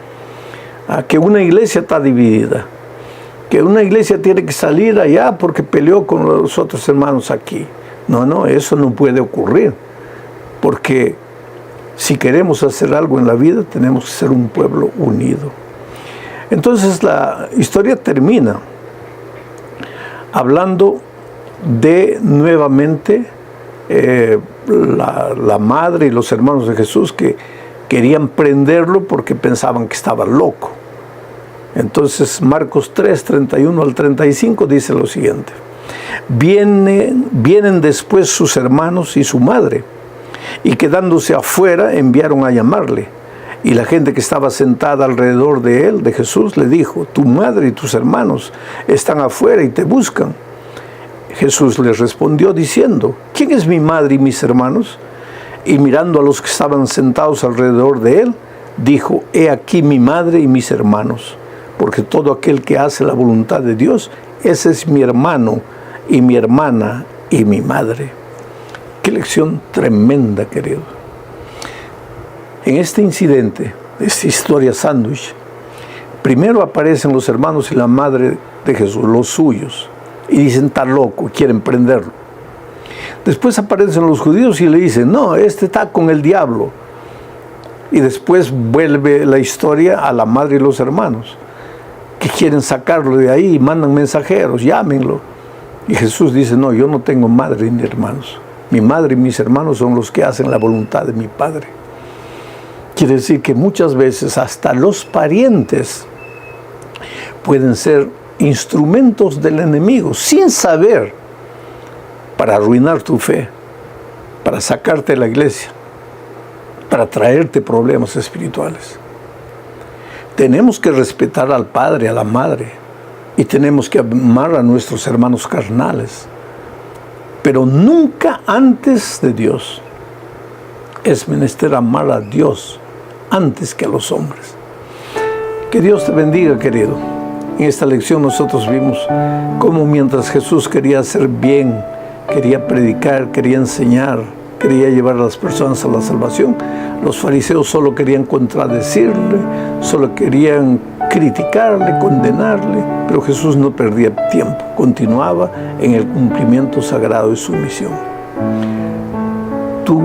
Que una iglesia está dividida, que una iglesia tiene que salir allá porque peleó con los otros hermanos aquí. No, eso no puede ocurrir, porque si queremos hacer algo en la vida, tenemos que ser un pueblo unido. Entonces la historia termina hablando de nuevamente la madre y los hermanos de Jesús que querían prenderlo porque pensaban que estaba loco. Entonces Marcos 3, 31 al 35 dice lo siguiente. Vienen después sus hermanos y su madre, y quedándose afuera enviaron a llamarle. Y la gente que estaba sentada alrededor de él, de Jesús, le dijo, tu madre y tus hermanos están afuera y te buscan. Jesús les respondió diciendo, ¿quién es mi madre y mis hermanos? Y mirando a los que estaban sentados alrededor de él, dijo, he aquí mi madre y mis hermanos, porque todo aquel que hace la voluntad de Dios, ese es mi hermano y mi hermana y mi madre. Qué lección tremenda, querido. En este incidente, esta historia sándwich, primero aparecen los hermanos y la madre de Jesús, los suyos, y dicen, está loco, quieren prenderlo. Después aparecen los judíos y le dicen, no, este está con el diablo. Y después vuelve la historia a la madre y los hermanos, que quieren sacarlo de ahí y mandan mensajeros, llámenlo. Y Jesús dice, no, yo no tengo madre ni hermanos. Mi madre y mis hermanos son los que hacen la voluntad de mi Padre. Quiere decir que muchas veces hasta los parientes pueden ser instrumentos del enemigo sin saber, para arruinar tu fe, para sacarte de la iglesia, para traerte problemas espirituales. Tenemos que respetar al padre, a la madre, y tenemos que amar a nuestros hermanos carnales. pero nunca antes de Dios. Es menester amar a Dios antes que a los hombres. Que Dios te bendiga, querido. En esta lección nosotros vimos cómo mientras Jesús quería hacer bien, quería predicar, quería enseñar, quería llevar a las personas a la salvación, los fariseos solo querían contradecirle, solo querían criticarle, condenarle, pero Jesús no perdía tiempo, continuaba en el cumplimiento sagrado de su misión. Tú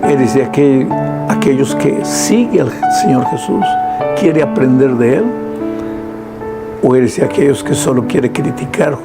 eres de aquellos que sigue al Señor Jesús, quiere aprender de Él, o eres de aquellos que solo quiere criticar,